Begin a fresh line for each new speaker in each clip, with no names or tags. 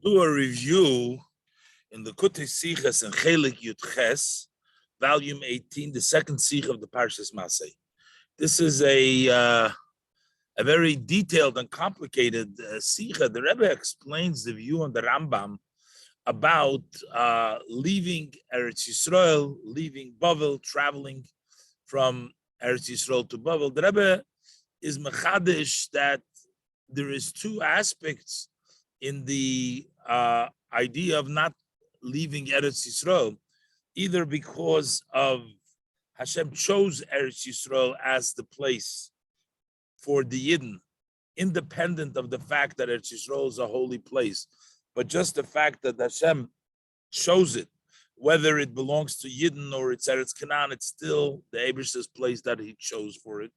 do a review in the Kutei Sichas and Chelek Yud Ches, volume 18, the second Sich of the Parshas Masei. This is a very detailed and complicated Sicha. The Rebbe explains the view on the Rambam about leaving Eretz Yisrael, leaving Bavel, traveling from Eretz Yisrael to Bavel. The Rebbe is mechadish that there is two aspects in the idea of not leaving Eretz Yisrael, either because of Hashem chose Eretz Yisrael as the place for the Yidden, independent of the fact that Eretz Yisrael is a holy place, but just the fact that Hashem chose it, whether it belongs to Yidden or it's Eretz Canaan, it's still the Eibishter's place that he chose for it.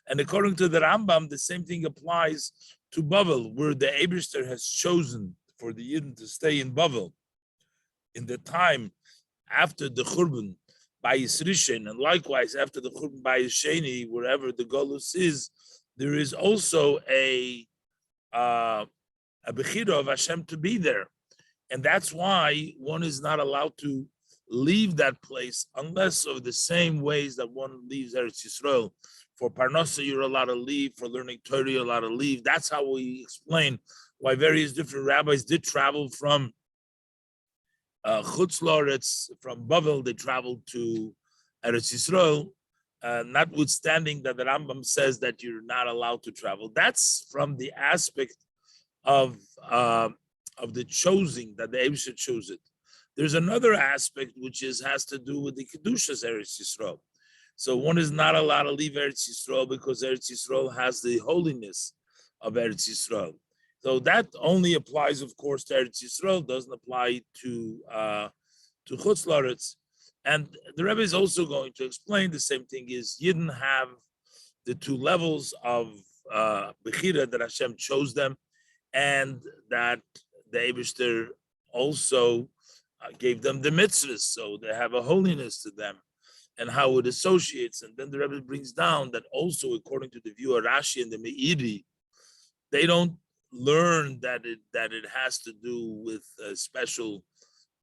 And according to the Rambam, the same thing applies to Bavel, where the Eibishter has chosen for the Yidden to stay in Bavel in the time after the Churban by Yisrishin, and likewise after the Churban by Yisheni, wherever the Golus is, there is also a Bechira of Hashem to be there. And that's why one is not allowed to leave that place unless of the same ways that one leaves Eretz Yisrael. For Parnasa, you're allowed to leave. For learning Torah, you're allowed to leave. That's how we explain why various different rabbis did travel from Chutz La'aretz, from Bavel, they traveled to Eretz Yisrael, notwithstanding that the Rambam says that you're not allowed to travel. That's from the aspect of the choosing, that the Eibusha chose it. There's another aspect which has to do with the Kedushas Eretz Yisrael. So one is not allowed to leave Eretz Yisrael because Eretz Yisrael has the holiness of Eretz Yisrael. So that only applies, of course, to Eretz Yisrael, doesn't apply to Chutz La'aretz. And the Rebbe is also going to explain the same thing is Yidden have the two levels of Bechira that Hashem chose them, and that the Eibishter also gave them the mitzvahs, so they have a holiness to them, and how it associates. And then the Rebbe brings down that also, according to the view of Rashi and the Meiri, they don't learn that it has to do with a special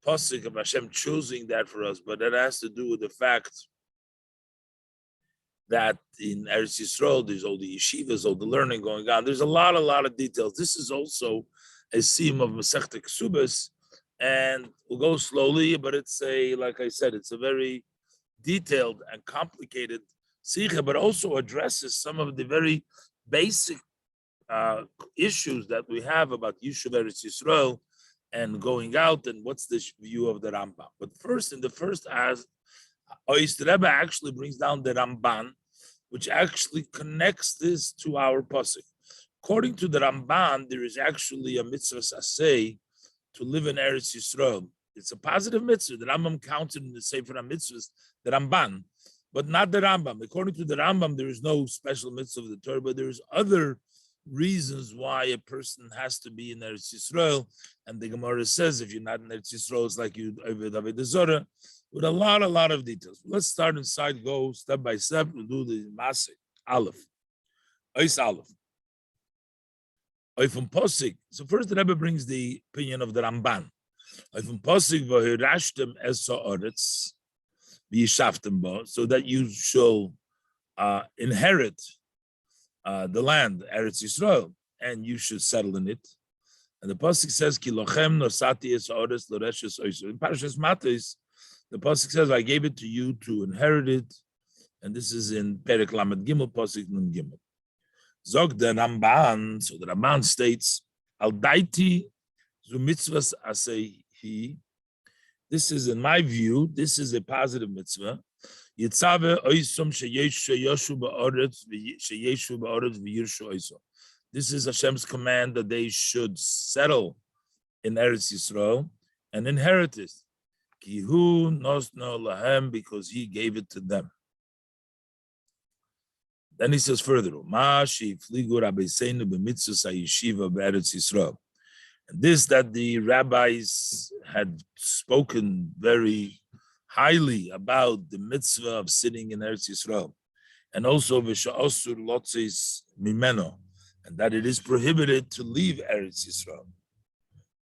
pasuk of Hashem choosing that for us, but it has to do with the fact that in Eretz Yisrael there's all the yeshivas, all the learning going on. There's a lot of details. This is also a theme of Masechta Kesubos, and we'll go slowly, but it's like I said, it's a very detailed and complicated sikha, but also addresses some of the very basic issues that we have about Yishuv Eretz Yisrael and going out, and what's the view of the Rambam. But first, in the first the Rebbe actually brings down the Ramban, which actually connects this to our pasuk. According to the Ramban, there is actually a mitzvah Masei to live in Eretz Yisrael. It's a positive mitzvah. The Rambam counted in the Sefer HaMitzvahs, the Ramban, but not the Rambam. According to the Rambam, there is no special mitzvah of the Torah, but there's other reasons why a person has to be in Eretz Yisrael. And the Gemara says, if you're not in Eretz Yisrael, it's like you Avodah Zorah, with a lot of details. Let's start inside, go step by step. We'll do the Masei. Aleph. Ois Aleph. Oifum Posik. So first the Rebbe brings the opinion of the Ramban. Oifum Posik v'hirashtem es ha'aretz v'yishaftem bo, so that you shall inherit the land, Eretz Yisrael, and you should settle in it. And the pasuk says, "Ki lochem nosati es ha'aretz l'reshes oiso." In Parashas Matos, the pasuk says, "I gave it to you to inherit it," and this is in Perek Lamed Gimel, pasuk Nun Gimel. Zog the Ramban, so the Ramban states, "Al daiti zu mitzvahs aseihi." This is, in my view, this is a positive mitzvah. Yitzave oisom sheyeshu ba'aretz sheyeshu ba'aretz v'yirshu oiso. This is Hashem's command that they should settle in Eretz Yisrael and inherit it. Kihu nosno lahem, because he gave it to them. Then he says further, Ma shifligu rabbeinu b'mitzvos hayeshiva b'Eretz Yisrael. And this that the rabbis had spoken very highly about the mitzvah of sitting in Eretz Yisrael, and also v'sha'osur lotzis mimeno, and that it is prohibited to leave Eretz Yisrael.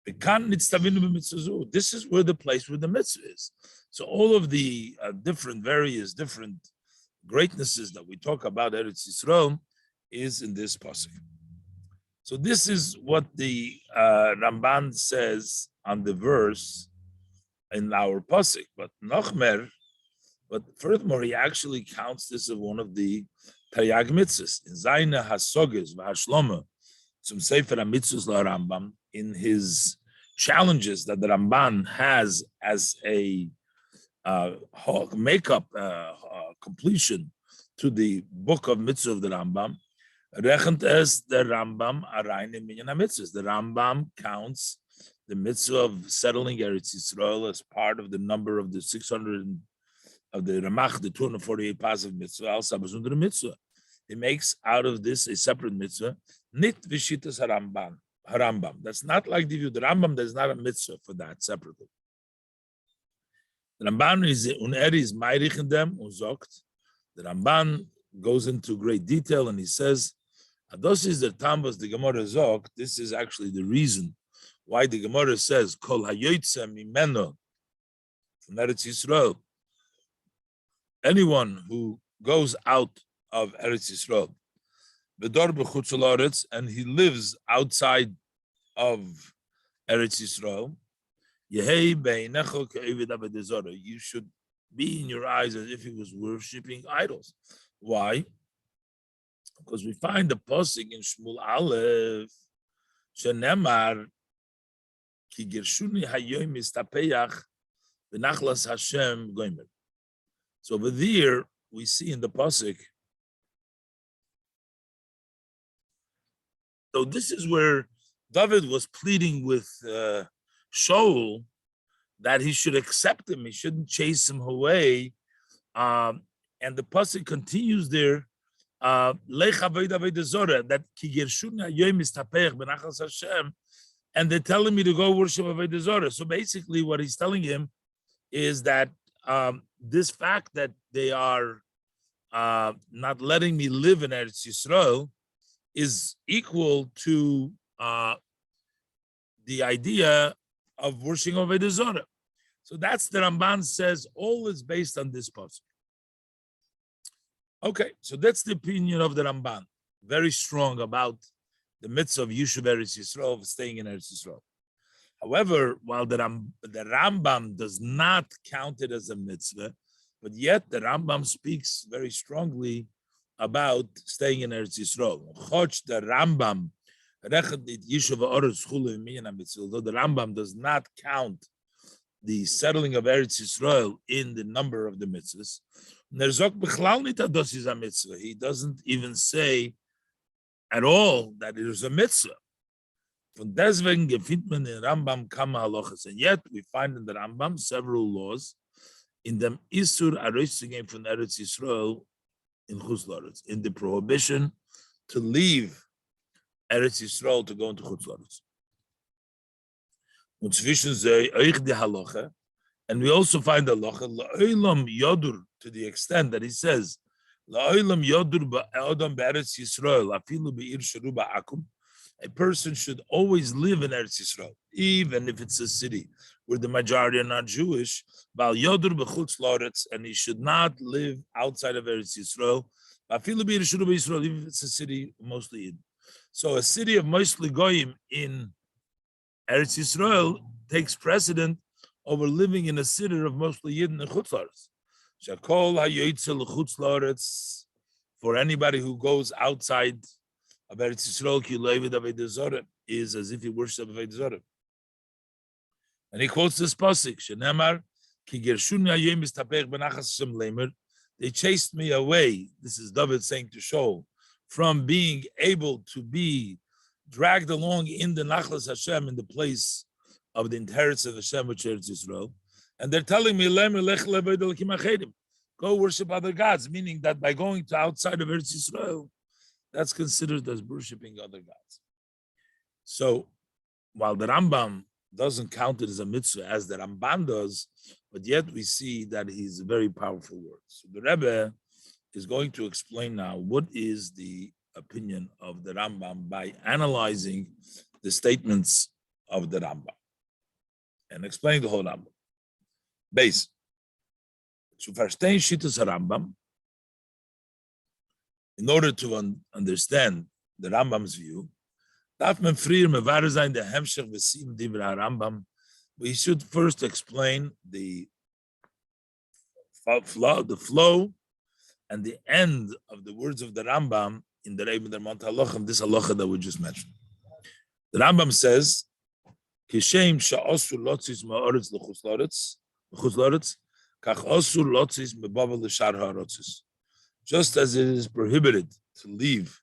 This is where the place where the mitzvah is. So all of the various different greatnesses that we talk about Eretz Yisrael is in this pasuk. So this is what the Ramban says on the verse in our pasuk. But furthermore, he actually counts this as one of the Taryag mitzvahs in Zayna Hasoges V'Hashloma Zum Sefer HaMitzvahs LaRambam, in his challenges that the Ramban has as a completion to the book of mitzvah of the Rambam. Rechent es the Rambam arayin minyan mitzvahs. The Rambam counts the mitzvah of settling Eretz Yisrael as part of the number of the 600 of the Ramach, the 248 pas of mitzvah. Al sabazundra mitzvah. He makes out of this a separate mitzvah. Nit vishitas harambam. That's not like the view. The Rambam, there's not a mitzvah for that separately. The Ramban is meirich in them uzokt. The Ramban goes into great detail and he says, "Ados is the tambas the Gemara zokt." This is actually the reason why the Gemara says, "Kol hayoytze mimeno," from Eretz Yisrael. Anyone who goes out of Eretz Yisrael, v'dor b'chutz haaretz, and he lives outside of Eretz Yisrael, you should be in your eyes as if he was worshipping idols. Why? Because we find the pasuk in Shmuel Aleph, shenemar ki gershuni hayoim mistapeyach v'nachlas Hashem goimer. So over there we see in the pasuk. So this is where David was pleading with Shaul that he should accept him, he shouldn't chase him away. And the pasuk continues there, that and they're telling me to go worship Avodah Zorah. So basically what he's telling him is that this fact that they are not letting me live in Eretz Yisrael is equal to the idea of worshiping Avodah Zorah. So that's the Ramban says all is based on this pasuk. Okay, so that's the opinion of the Ramban. Very strong about the mitzvah of Yishuv Eretz Yisrael, of staying in Eretz Yisrael. However, while the Rambam does not count it as a mitzvah, but yet the Rambam speaks very strongly about staying in Eretz Yisrael. The Rambam, although the Rambam does not count the settling of Eretz Yisrael in the number of the mitzvahs, he doesn't even say at all that it is a mitzvah. And yet we find in the Rambam several laws in the Isur Aroshigim from Eretz Yisrael in Chutz La'aretz, in the prohibition to leave Eretz Yisrael to go into Chutz La'aretz. And we also find the halacha la'olam yodur, to the extent that he says la'olam yodur ba'adam be'eretz Yisrael afilu be'ir sheruba akum. A person should always live in Eretz Yisrael, even if it's a city where the majority are not Jewish. Bal yodur b'chutz la'aretz, and he should not live outside of Eretz Yisrael. Afilu be'ir sheruba Yisrael, even if it's a city mostly in. So a city of mostly goyim in Eretz Yisrael takes precedent over living in a city of mostly Yidden and Chutz La'aretz. Shakol hayoytze l'chutz la'aretz, for anybody who goes outside of Eretz Yisrael, ki lo'eved Avodah Zorah, is as if he worships Avodah Zorah. And he quotes this pasuk, shenemar ki gershuni hayom mistapech b'nachas Hashem leimer. They chased me away. This is David saying to Shaul, from being able to be dragged along in the Nachlas Hashem, in the place of the inheritance of Hashem, which is Israel. And they're telling me, go worship other gods, meaning that by going to outside of Eretz Yisrael, that's considered as worshiping other gods. So while the Rambam doesn't count it as a mitzvah as the Ramban does, but yet we see that he's a very powerful word. So the Rebbe is going to explain now what is the opinion of the Rambam by analyzing the statements of the Rambam and explain the whole Rambam. Base. To verstehen Shittas Rambam, in order to understand the Rambam's view, darf man früher mevarer sein der Hemshech v'sim divra Rambam. We should first explain the flow and the end of the words of the Rambam in the Rebbe der Mont Halachim, this halacha that we just mentioned. The Rambam says, "Kishem sha'osu lotzis ma'oretz l'chutz loretz, kach osu lotzis mebavel l'shar ha'rotzis." Just as it is prohibited to leave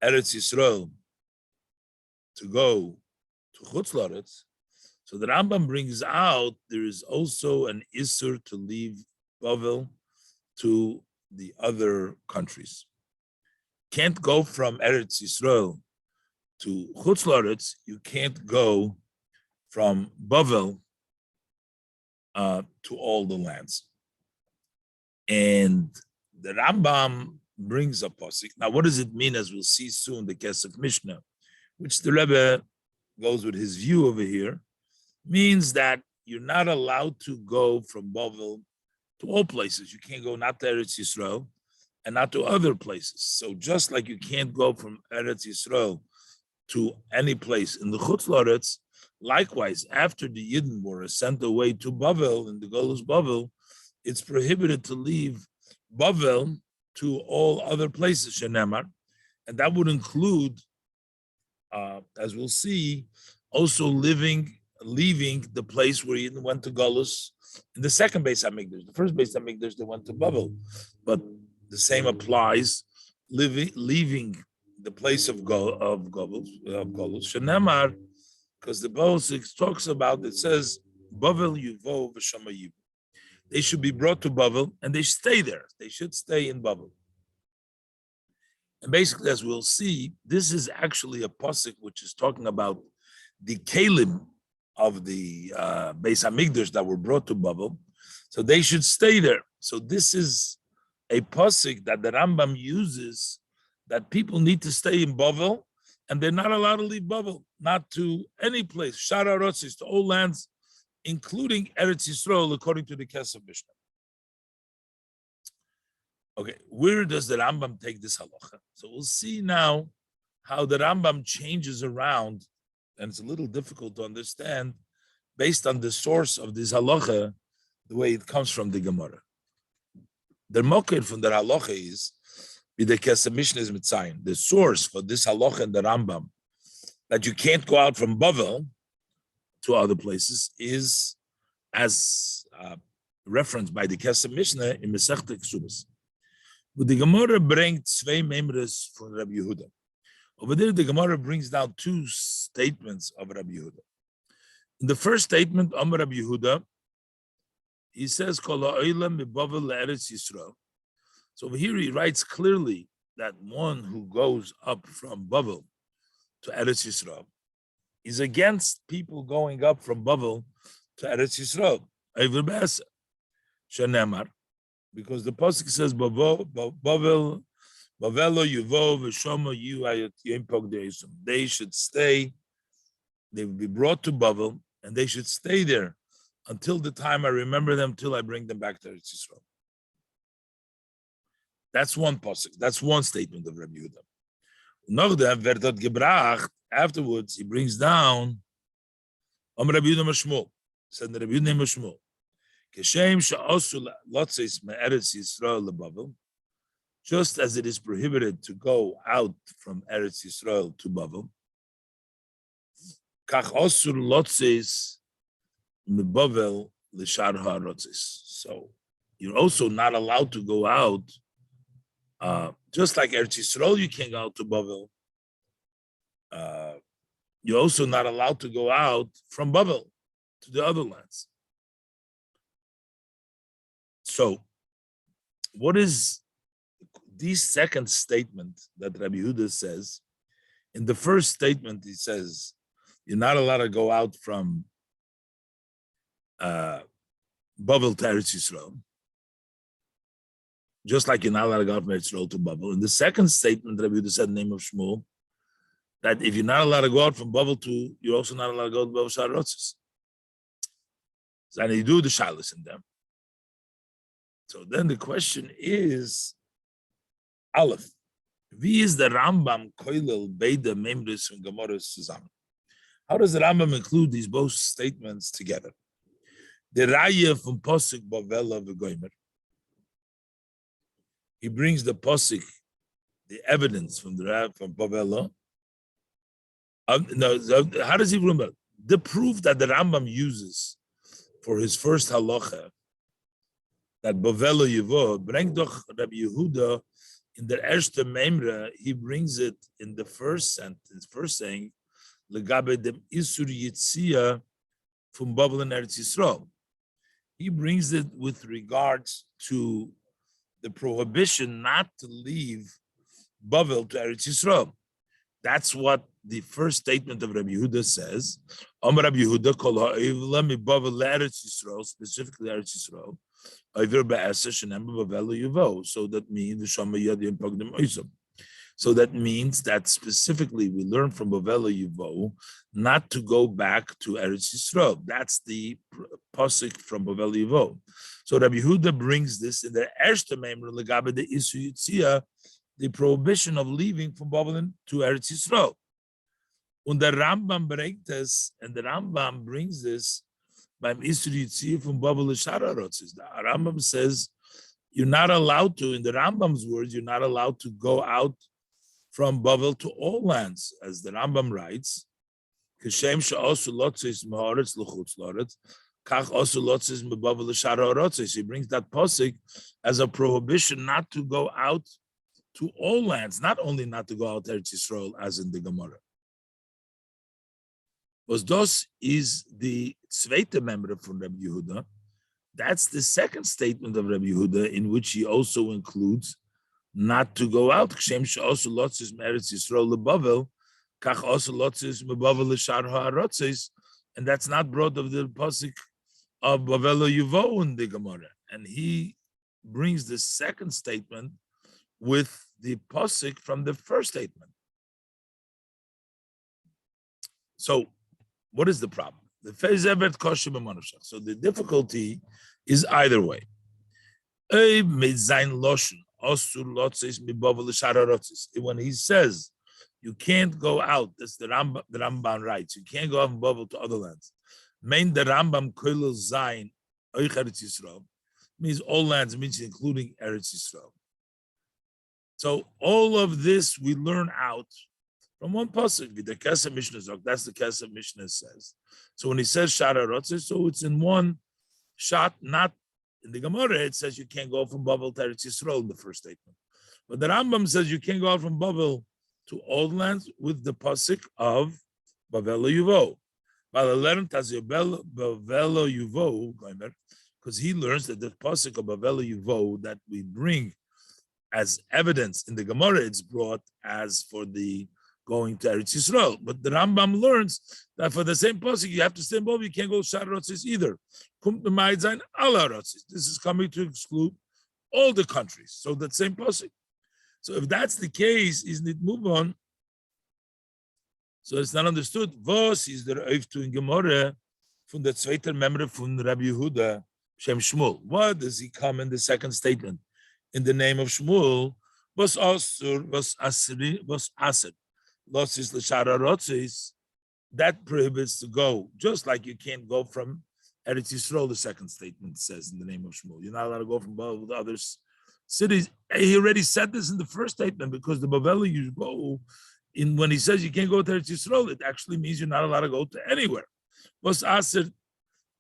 Eretz Yisrael to go to Chutz Loretz, so the Rambam brings out there is also an Isur to leave Bavel to the other countries. Can't go from Eretz Yisrael to Chutz Loretz, you can't go from Bavel to all the lands. And the Rambam brings a posik. Now, what does it mean, as we'll see soon, the Kesef Mishnah, which the Rebbe goes with his view over here, means that you're not allowed to go from Bavel to all places. You can't go not to Eretz Yisrael and not to other places. So just like you can't go from Eretz Yisrael to any place in the Chutz Loretz, likewise, after the Yidden were sent away to Bavel, in the Golus Bavel, it's prohibited to leave Bavel to all other places, Shenemar, and that would include, as we'll see, also leaving the place where you went to Golus in the second Beis Hamikdash. The first Beis Hamikdash, they went to Bavel, but the same applies, leaving the place of Golus, Shenemar, because the Pasuk talks about, it says, Bavel Yuvo v'Shama Yuvo. They should be brought to Bavel and they stay there. They should stay in Bavel. And basically, as we'll see, this is actually a pasuk which is talking about the kelim of the Beis Hamikdash that were brought to Bavel. So they should stay there. So this is a pasuk that the Rambam uses, that people need to stay in Bavel and they're not allowed to leave Bavel, not to any place, Shar HaRotzis, to all lands, including Eretz Yisrael, according to the Kesef Mishnah. Okay, where does the Rambam take this halacha? So we'll see now how the Rambam changes around, and it's a little difficult to understand based on the source of this halacha, the way it comes from the Gemara. The moked from the halacha is, the Kesef Mishnah is Mitzayin. The source for this halacha in the Rambam, that you can't go out from Bavel to other places, is as referenced by the Kesef Mishnah in Masechta Ksubas. But the Gemara brings zwei memres from Rabbi Yehuda. Over there, the Gemara brings down two statements of Rabbi Yehuda. In the first statement, Amar Rabbi Yehuda, he says, Kol ha'olam miBavel le'eretz Yisrael. So over here, he writes clearly that one who goes up from Bavel to Eretz Yisrael is against people going up from Bavel to Eretz Yisrael. Shenemar, because the pasuk says Bavel Yuvo v'Shama Yu Yom Pogdeisum. They should stay. They will be brought to Bavel, and they should stay there until the time I remember them, till I bring them back to Eretz Yisrael. That's one pasuk. That's one statement of Rabbi Yehuda. Nachdem wird dort gebracht. Afterwards, he brings down Rabbi Yehuda Mashmul. Said Rabbi Yehuda Mashmul. Keshem she'osu lotzis me'eretz Yisrael leBavel. Just as it is prohibited to go out from Eretz Yisrael to Bavel, kach osu lotzis meBavel l'shar ha'rotzis. So you're also not allowed to go out. Just like Eretz Yisrael, you can't go out to Bavel. You're also not allowed to go out from Bavel to the other lands. So, what is this second statement that Rabbi Yehuda says? In the first statement, he says, you're not allowed to go out from Bavel to Eretz Yisrael. Just like you're not allowed to go from Eretz Yisrael to Bavel. In the second statement, Rabbi Yehuda said, in the name of Shmuel, that if you're not allowed to go out from Bavel to, you're also not allowed to go to Bavel Sharotzis. So you do the Shalos in them. So then the question is, Aleph, wie is the Rambam koilel beide Memris and Gemaras zusammen? How does the Rambam include these both statements together? The Raya from Posik Bavela v'Goymer. He brings the Posik, the evidence from Bavela. How does he remember? The proof that the Rambam uses for his first halacha, that Bavela Yevo, bring doch Rabbi Yehuda in the Erste Memra, he brings it in the first sentence, first saying, Legabe dem Isur Yitzia from Bavel and Eretz Yisrael. He brings it with regards to the prohibition not to leave Bavel to Eretz Yisrael. That's what the first statement of Rabbi Yehuda says. Rabbi Yehuda kol ha'ivla mi Bavel le'Eretz Yisrael, specifically Eretz Yisrael, over be'eser shenem Bavel yuvo. So that means v'shama yadim pagdim oisam. So that means that specifically we learn from Bavel yuvo not to go back to Eretz Yisrael. That's the pasuk from Bavel yuvo. So Rabbi Yehuda brings this in the Erste Memra legabe the Isu Yitzia, the prohibition of leaving from Babylon to Eretz Yisrael. And the Rambam brings this, and the Rambam brings this by Isu Yitzia from Babylon Shararotzis. The Rambam says you're not allowed to, in the Rambam's words, you're not allowed to go out from Bavel to all lands, as the Rambam writes. Kashem she'osu lotzis me'aretz l'chutz l'oretz, kach osu lotzis me'bavel l'shararotzis. He brings that posik as a prohibition not to go out to all lands, not only not to go out to Eretz Yisrael, as in the Gemara. Was das is the zweite member from Rabbi Yehuda. That's the second statement of Rabbi Yehuda, in which he also includes not to go out. And that's not brought of the pasuk of Bavelo Yuvo in the Gemara. And he brings the second statement with the pasuk from the first statement. So, what is the problem? So the difficulty is either way. When he says you can't go out, that's the Rambam writes, you can't go out and bubble to other lands. Main the Rambam koilel zayin oich Eretz Yisrael means all lands, means including Eretz Yisrael. So all of this we learn out from one pasuk. The Kesef Mishnah Zok, that's the Kesef Mishnah says. So when he says Shara Rotzeh, so it's in one shot, not in the Gemara. It says you can't go from Babel to Eretz Yisrael in the first statement. But the Rambam says you can't go out from Babel to all lands with the pasuk of Babel Yuvo. Because he learns that the pasuk of Babel Yuvo that we bring as evidence in the Gemara, it's brought as for the going to Eretz Yisrael. But the Rambam learns that for the same pasuk, you have to stay in Babel, you can't go Shar Rotzis either. This is coming to exclude all the countries. So that same pasuk. So if that's the case, isn't it move on? So it's not understood. Was is der Öftu in Gemara from the zweiter member from Rabbi Yehuda Shem Shmuel? What does he come in the second statement in the name of Shmuel? Was asur, was asri, was asr. Losis l'shara rotzis. That prohibits to go, just like you can't go from Eretz Yisrael. The second statement says in the name of Shmuel, you're not allowed to go from both other cities. He already said this in the first statement because the Baveli you go in when he says you can't go to Eretz Yisrael, it actually means you're not allowed to go to anywhere. Was asr,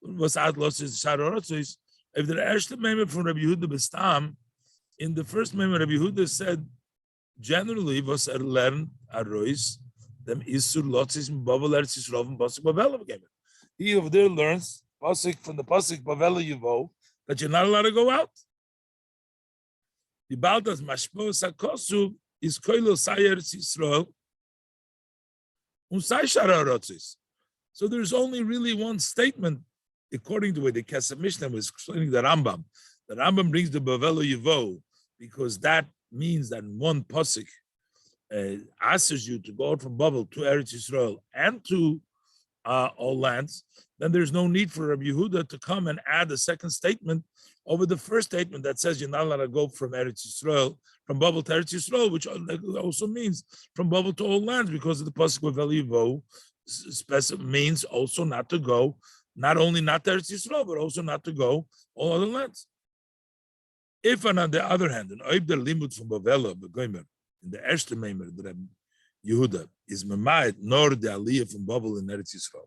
was ad losis l'shara rotzis. If the Erste Member from Rabbi Yehuda Bestam, in the first Member, Rabbi Yehuda said, generally, was learned arois them isur lotzis bavel Eretz Yisrael from pasuk Bavel again. He over there learns pasuk from the pasuk Bavel Yuvo that you're not allowed to go out. The baldas mashpo sakosu is koilo sayer Yisrael unsay shara rotzis. So there's only really one statement, according to the way the Kesef Mishnah was explaining the Rambam. The Rambam brings the Bavel Yuvo because that means that in one pasuk asks you to go out from Babel to Eretz Yisrael and to all lands, then there's no need for Rabbi Yehuda to come and add a second statement over the first statement that says you're not allowed to go from Eretz Yisrael, from Babel to Eretz Yisrael, which also means from Babel to all lands, because of the pasuk of Elivo means also not to go, not only not to Eretz Yisrael, but also not to go all other lands. If, and on the other hand, an oibder limud from Bavela, in the Erste Meimer, the Yehuda is Mamayit, nor the Aliyah from Babel in Eretz Yisrael.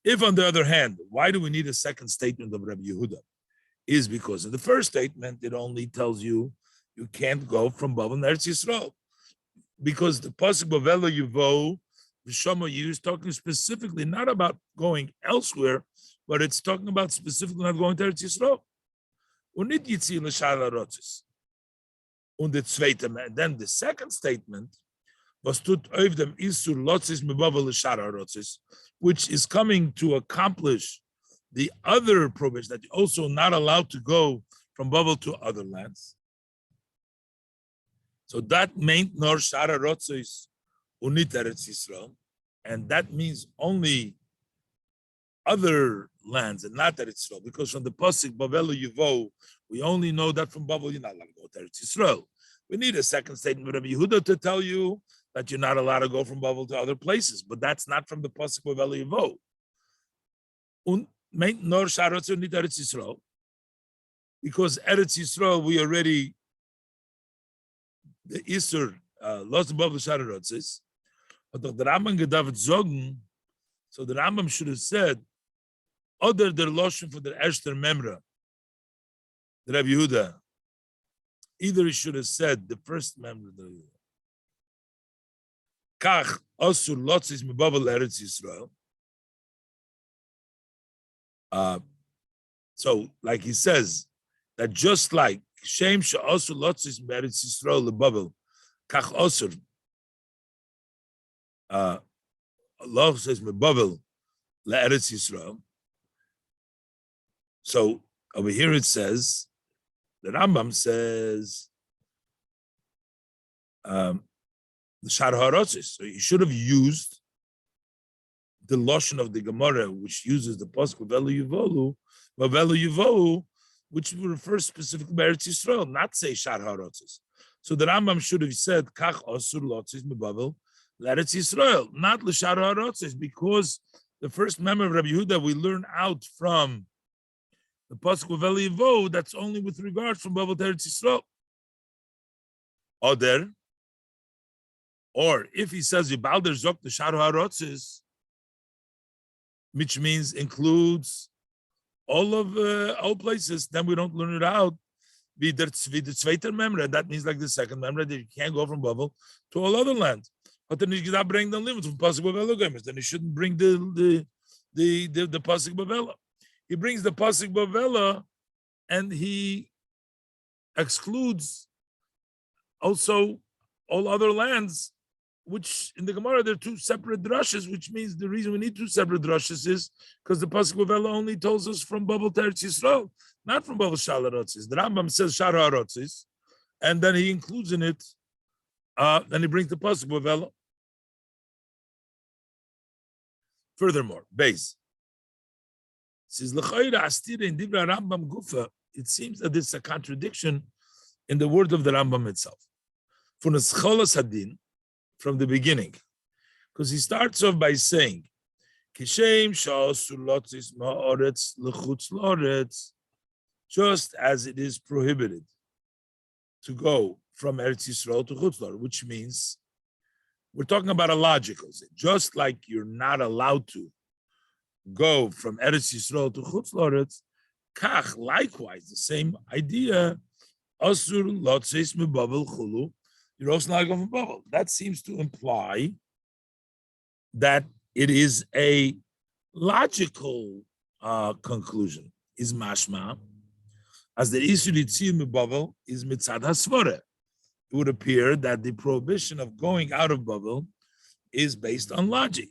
If, on the other hand, why do we need a second statement of Rabbi Yehuda? Is because in the first statement, it only tells you you can't go from Babel in Eretz Yisrael. Because the pasuk Bavela Yuvo, V'shama Yu is talking specifically not about going elsewhere, but it's talking about specifically not going to Eretz Yisrael. Und nicht Yitzil L'shara Rotzis. Und the zweite, then the second statement, was tut auf dem Isur Lotzis Mebavel L'shara Rotzis, which is coming to accomplish the other provision that you're also not allowed to go from Babel to other lands. So that meant nor Shara Rotzis unit Eretz Yisrael, and that means only other lands and not Eretz Yisrael, because from the pasuk Babel Yuvo, we only know that from Babel you're not allowed to go to Eretz Yisrael. We need a second statement of Rabbi Yehuda to tell you that you're not allowed to go from Babel to other places, but that's not from the pasuk Babel Yuvo. Nor Sharatz unit Eretz Yisrael, because Eretz Yisrael we already the Isur lost above the Shararotzis, but the Rambam gedavet zogen, so the Rambam should have said, other der Loshon for the Erster Memra, the Rabbi Yehuda, either he should have said the first Memra, the Kach Osur Lotzis Mebabel Eretz Yisrael. So, like he says, that just like Shem she'osur lotzis meretz Yisrael lebabel, kach osur. Allah says mebabel le'eretz Yisrael. So over here it says, the Rambam says, the shar harotzis. So you should have used the loshon of the Gemara, which uses the pasuk v'velu yuvolu, which refers specifically to Eretz Yisrael, not say Shar HaRotzis. So the Rambam should have said, Kach Osur Lotzis Mebavel, Eretz Yisrael, not L'Shar HaRotzis, because the first member of Rabbi Yehuda we learn out from the Pasuk of Elivo, that's only with regards from Babel to Eretz Yisrael. Or if he says, Yibalder Zok the Shar HaRotzis, which means includes all places, then we don't learn it out. Wie der zweite Memre, that means like the second Memre, that you can't go from Babel to all other lands. But then you bring the limits from Pasuk Babel Gamers. Then he shouldn't bring the Pasuk Babel. He brings the Pasuk Babel and he excludes also all other lands, which in the Gemara there are two separate drushes, which means the reason we need two separate drushes is because the pasuk Babel only tells us from Babel to Eretz Yisrael, not from Babel Shal HaRotzis. The Rambam says Shar HaRotzis, and then he includes in it, then he brings the pasuk Babel. Furthermore, base says L'chayra Astira in Dibra Rambam Gufa. It seems that it's a contradiction in the word of the Rambam itself. For Nescholas Hadin, from the beginning, because he starts off by saying, "Kishem sha'asur lotzis ma'oretz lechutz loretz," just as it is prohibited to go from Eretz Yisrael to Chutz Loretz, which means we're talking about a logical thing. Just like you're not allowed to go from Eretz Yisrael to Chutz Loretz, kach, likewise, the same idea, asur lotzis mebavel chulu. You're also not going from Babel. That seems to imply that it is a logical conclusion. Is mashma, as the Isur Yitzil Babel is mitzad hasvara. It would appear that the prohibition of going out of Babel is based on logic.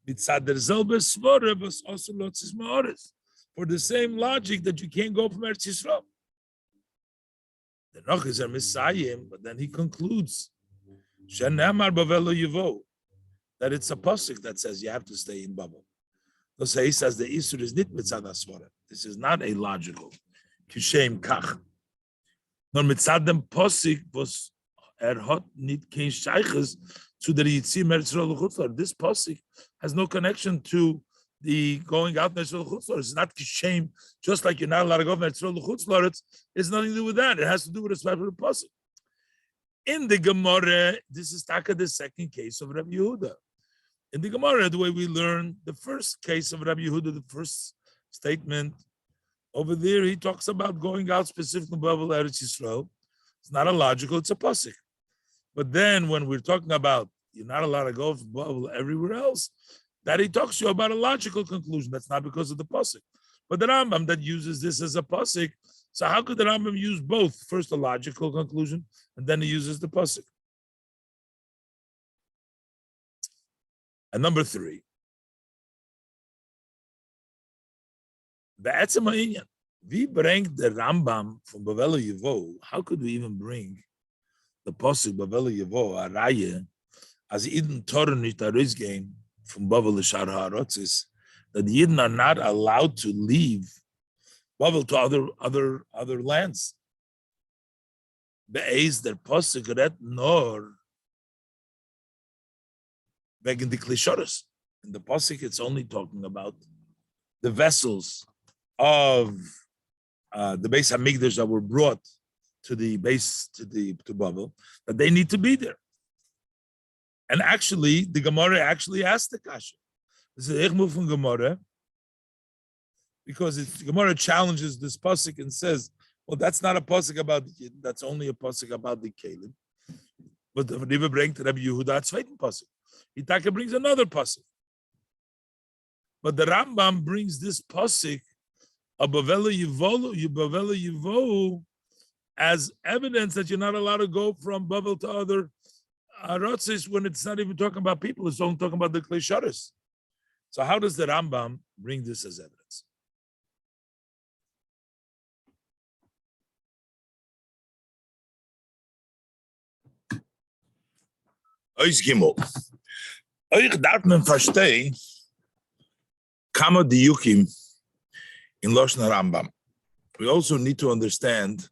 Mitzad derzelbe svara was also lotzis ma'aretz. For the same logic that you can't go from Eretz Yisrael. The Nochis are Messiah, but then he concludes Shenemar Bavelo Yevo, that it's a pasuk that says you have to stay in Babel. So he says the Isur is nit mitzad asvara. This is not a logical. Kishem kach. Nor mitzad dem pasuk was hot nit kein shayches to the Yitzim Eretz Yisrael l'chutzlar. This pasuk has no connection to the going out Eretz Yisrael l'chutzlar. It's not kishem, just like you're not allowed to go Eretz Yisrael l'chutzlar. It's nothing to do with that. It has to do with a special pasuk. In the Gemara, this is taka the second case of Rabbi Yehuda. In the Gemara, the way we learn the first case of Rabbi Yehuda, the first statement over there, he talks about going out specifically Babel Eretz Yisrael. It's not a logical; it's a pasuk. But then, when we're talking about you're not allowed to go for Babel everywhere else, that he talks to you about a logical conclusion. That's not because of the pasuk. But the Rambam that uses this as a pasuk. So how could the Rambam use both? First, a logical conclusion, and then he uses the pasuk. And number 3, we bring the Rambam from Bavelo Yevo. How could we even bring the pasuk Bavelo Yevo, a raya, as Eden Torah nit a game from Bavel Shar Haarotzis, that the Yidden are not allowed to leave Bavel to other lands. Be'ez der pasuk red nor wegen the klishoros. In the pasuk, it's only talking about the vessels of the Beis Hamikdash that were brought to the base to Babel, that they need to be there. And actually, the Gemara actually asked the kasha. This is Eichmul from Gemara, because the Gemara challenges this pasuk and says, "Well, that's not a pasuk about the Yidden. That's only a pasuk about the Kelim." But the Rebbe brings Rabbi Yehuda zweiten pasuk. Itaka brings another pasuk. But the Rambam brings this pasuk of Bavelo Yevo as evidence that you're not allowed to go from Babel to other Aratzis when it's not even talking about people, it's only talking about the Klesharis. So how does the Rambam bring this as evidence? Ois Gimel. Euch darf man verstehen, Kama Diyukim in Loshen Rambam. We also need to understand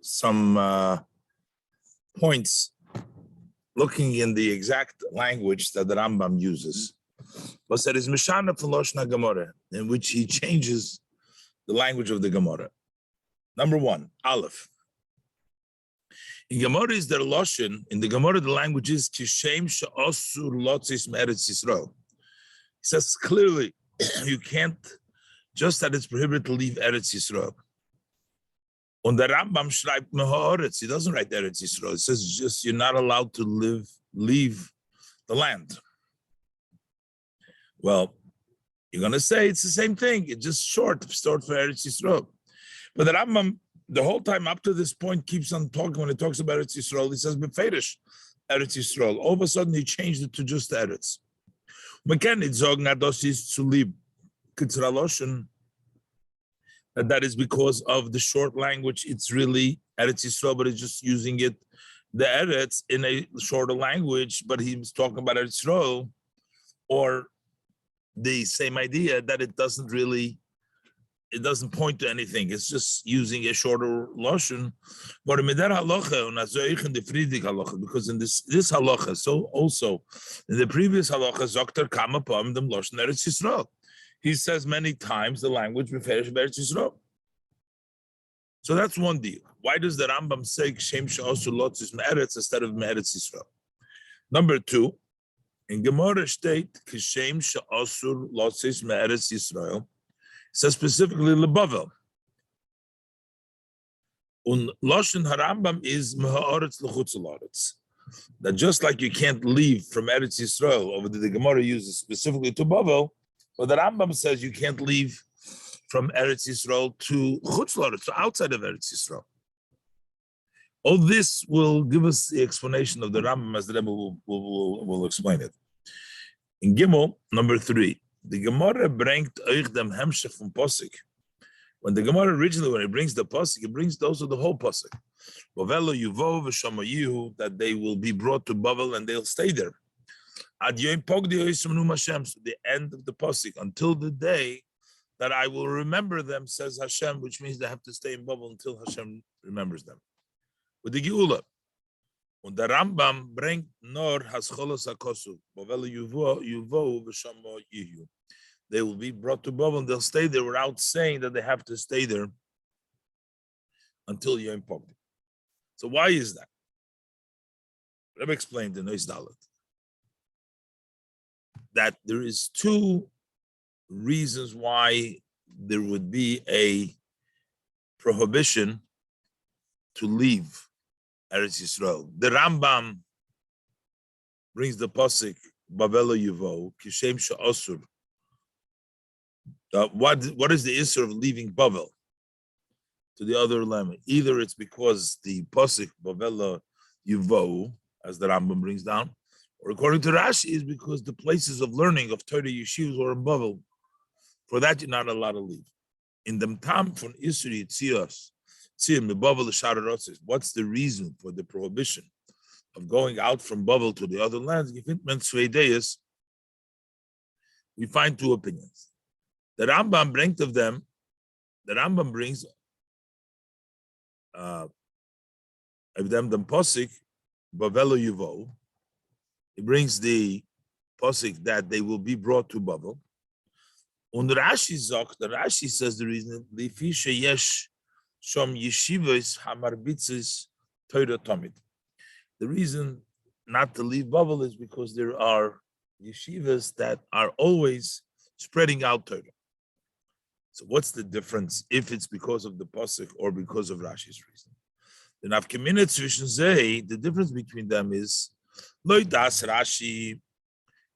some points looking in the exact language that the Rambam uses. But there is Mishana from Loshen Gemara, in which he changes the language of the Gemara. Number 1, Aleph. In Gemara is there Loshen. In the Gemara, the language is Kishem she'osur lotzis me'eretz Yisrael. He says clearly, you can't, just that it's prohibited to leave Eretz Yisrael. On the Rambam schreibt Mehoretz. He doesn't write Eretz Yisrael. It says just you're not allowed to leave the land. Well, you're going to say it's the same thing. It's just short for Eretz Yisrael. But the Rambam, the whole time up to this point, keeps on talking. When he talks about Eretz Yisrael, he says Beferish Eretz Yisrael. All of a sudden, he changed it to just Eretz. Man kann nicht sagen, das ist zu lieb. That is because of the short language. It's really Eretz Yisrael, but it's just using it, the Eretz, in a shorter language, but he's talking about Eretz Yisrael, or the same idea that it doesn't point to anything. It's just using a shorter lashon. But in that halacha, because in this halacha, so also in the previous halacha, Zokter Kama Pam Dem Lashon Eretz Yisrael. He says many times the language Beferish Eretz Yisrael. So that's one deal. Why does the Rambam say Shem She'osu Lotzis Me'eretz instead of Me'eretz Yisrael? Number 2, in Gemara state Kishem She'osu Lotzis Me'eretz Yisrael. Says specifically Lebavel. Un Loshen Harambam is Mehaoretz L'chutz L'oretz. That just like you can't leave from Eretz Yisrael, over the Gemara uses specifically to Bavel, but the Rambam says you can't leave from Eretz Yisrael to Chutz L'oretz, so outside of Eretz Yisrael. All this will give us the explanation of the Rambam as the Rebbe will explain it. In Gimel, number 3. The Gemara bringt euch dem Hemshech from Posik. When the Gemara originally, when it brings the pasuk, it brings those of the whole pasuk. Bavelo yuvo v'shamayu, that they will be brought to Bavel and they'll stay there. Ad yom pogdi yisrael Hashem, so the end of the pasuk, until the day that I will remember them, says Hashem, which means they have to stay in Bavel until Hashem remembers them. With the Geula, when the Rambam bringt nor hascholos hakosu, Bavelo yuvo v'shamayu. They will be brought to Bavel and they'll stay there without saying that they have to stay there until Yom Pogdi. So why is that? Rebbe explained in Nois Dalet that there is two reasons why there would be a prohibition to leave Eretz Yisrael. The Rambam brings the pasuk Bavelo Yuvo Kishem She'osur. What is the issue of leaving Bavel to the other lemon? Either it's because the pasuk Bavela Yuvo, as the Rambam brings down, or according to Rashi, is because the places of learning of Torah yeshivas were in Bavel. For that, you're not allowed to leave. In the tam from Isri Tzios, Tzim the Bavel Shararotsis. What's the reason for the prohibition of going out from Bavel to the other lands? We find two opinions. The Rambam brings of them. The Rambam brings of them the posik Bavelo Yuvo. He brings the posik that they will be brought to Bavel. And Rashi sagt, the Rashi says the reason Lifisha Yesh Shom Yeshivas Hamarbitzis Torah Tomid. The reason not to leave Bavel is because there are yeshivas that are always spreading out Torah. So what's the difference if it's because of the pasuk or because of Rashi's reason? The nafkamina zwischen zei, the difference between them is lo das Rashi.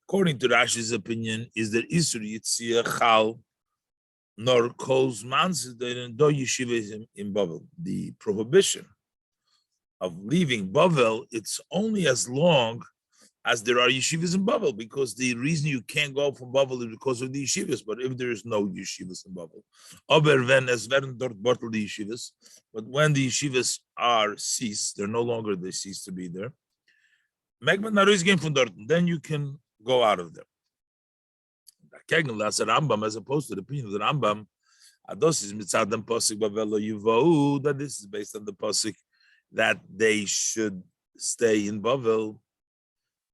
According to Rashi's opinion, is that Isur Yitzia Chal nor calls mans do yeshiva in Bavel. The prohibition of leaving Bavel, it's only as long as there are yeshivas in Bavel, because the reason you can't go from Bavel is because of the yeshivas. But if there is no yeshivas in Bavel, but when the yeshivas are ceased, they're no longer, they cease to be there. Then you can go out of them. That's a Rambam, as opposed to the opinion of the Rambam. That this is based on the pasuk that they should stay in Bavel.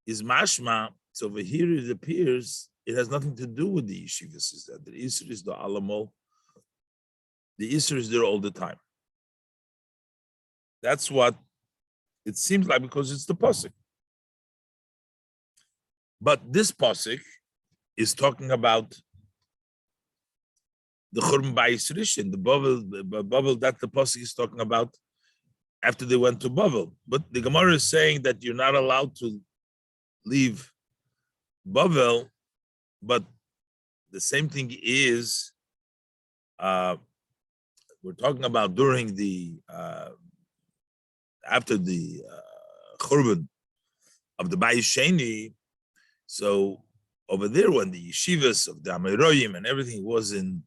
Is mashma. So over here it appears it has nothing to do with the yeshivas. Is that the Isser is the alamol? The Isser is there all the time. That's what it seems like, because it's the pasuk. But this pasuk is talking about the Churban Bayis Rishon, the Bavel that the pasuk is talking about after they went to Bavel. But the Gemara is saying that you're not allowed to leave Bavel, but the same thing is we're talking about during the after the Churban of the Bayis Sheni. So over there, when the yeshivas of the Amoraim and everything was in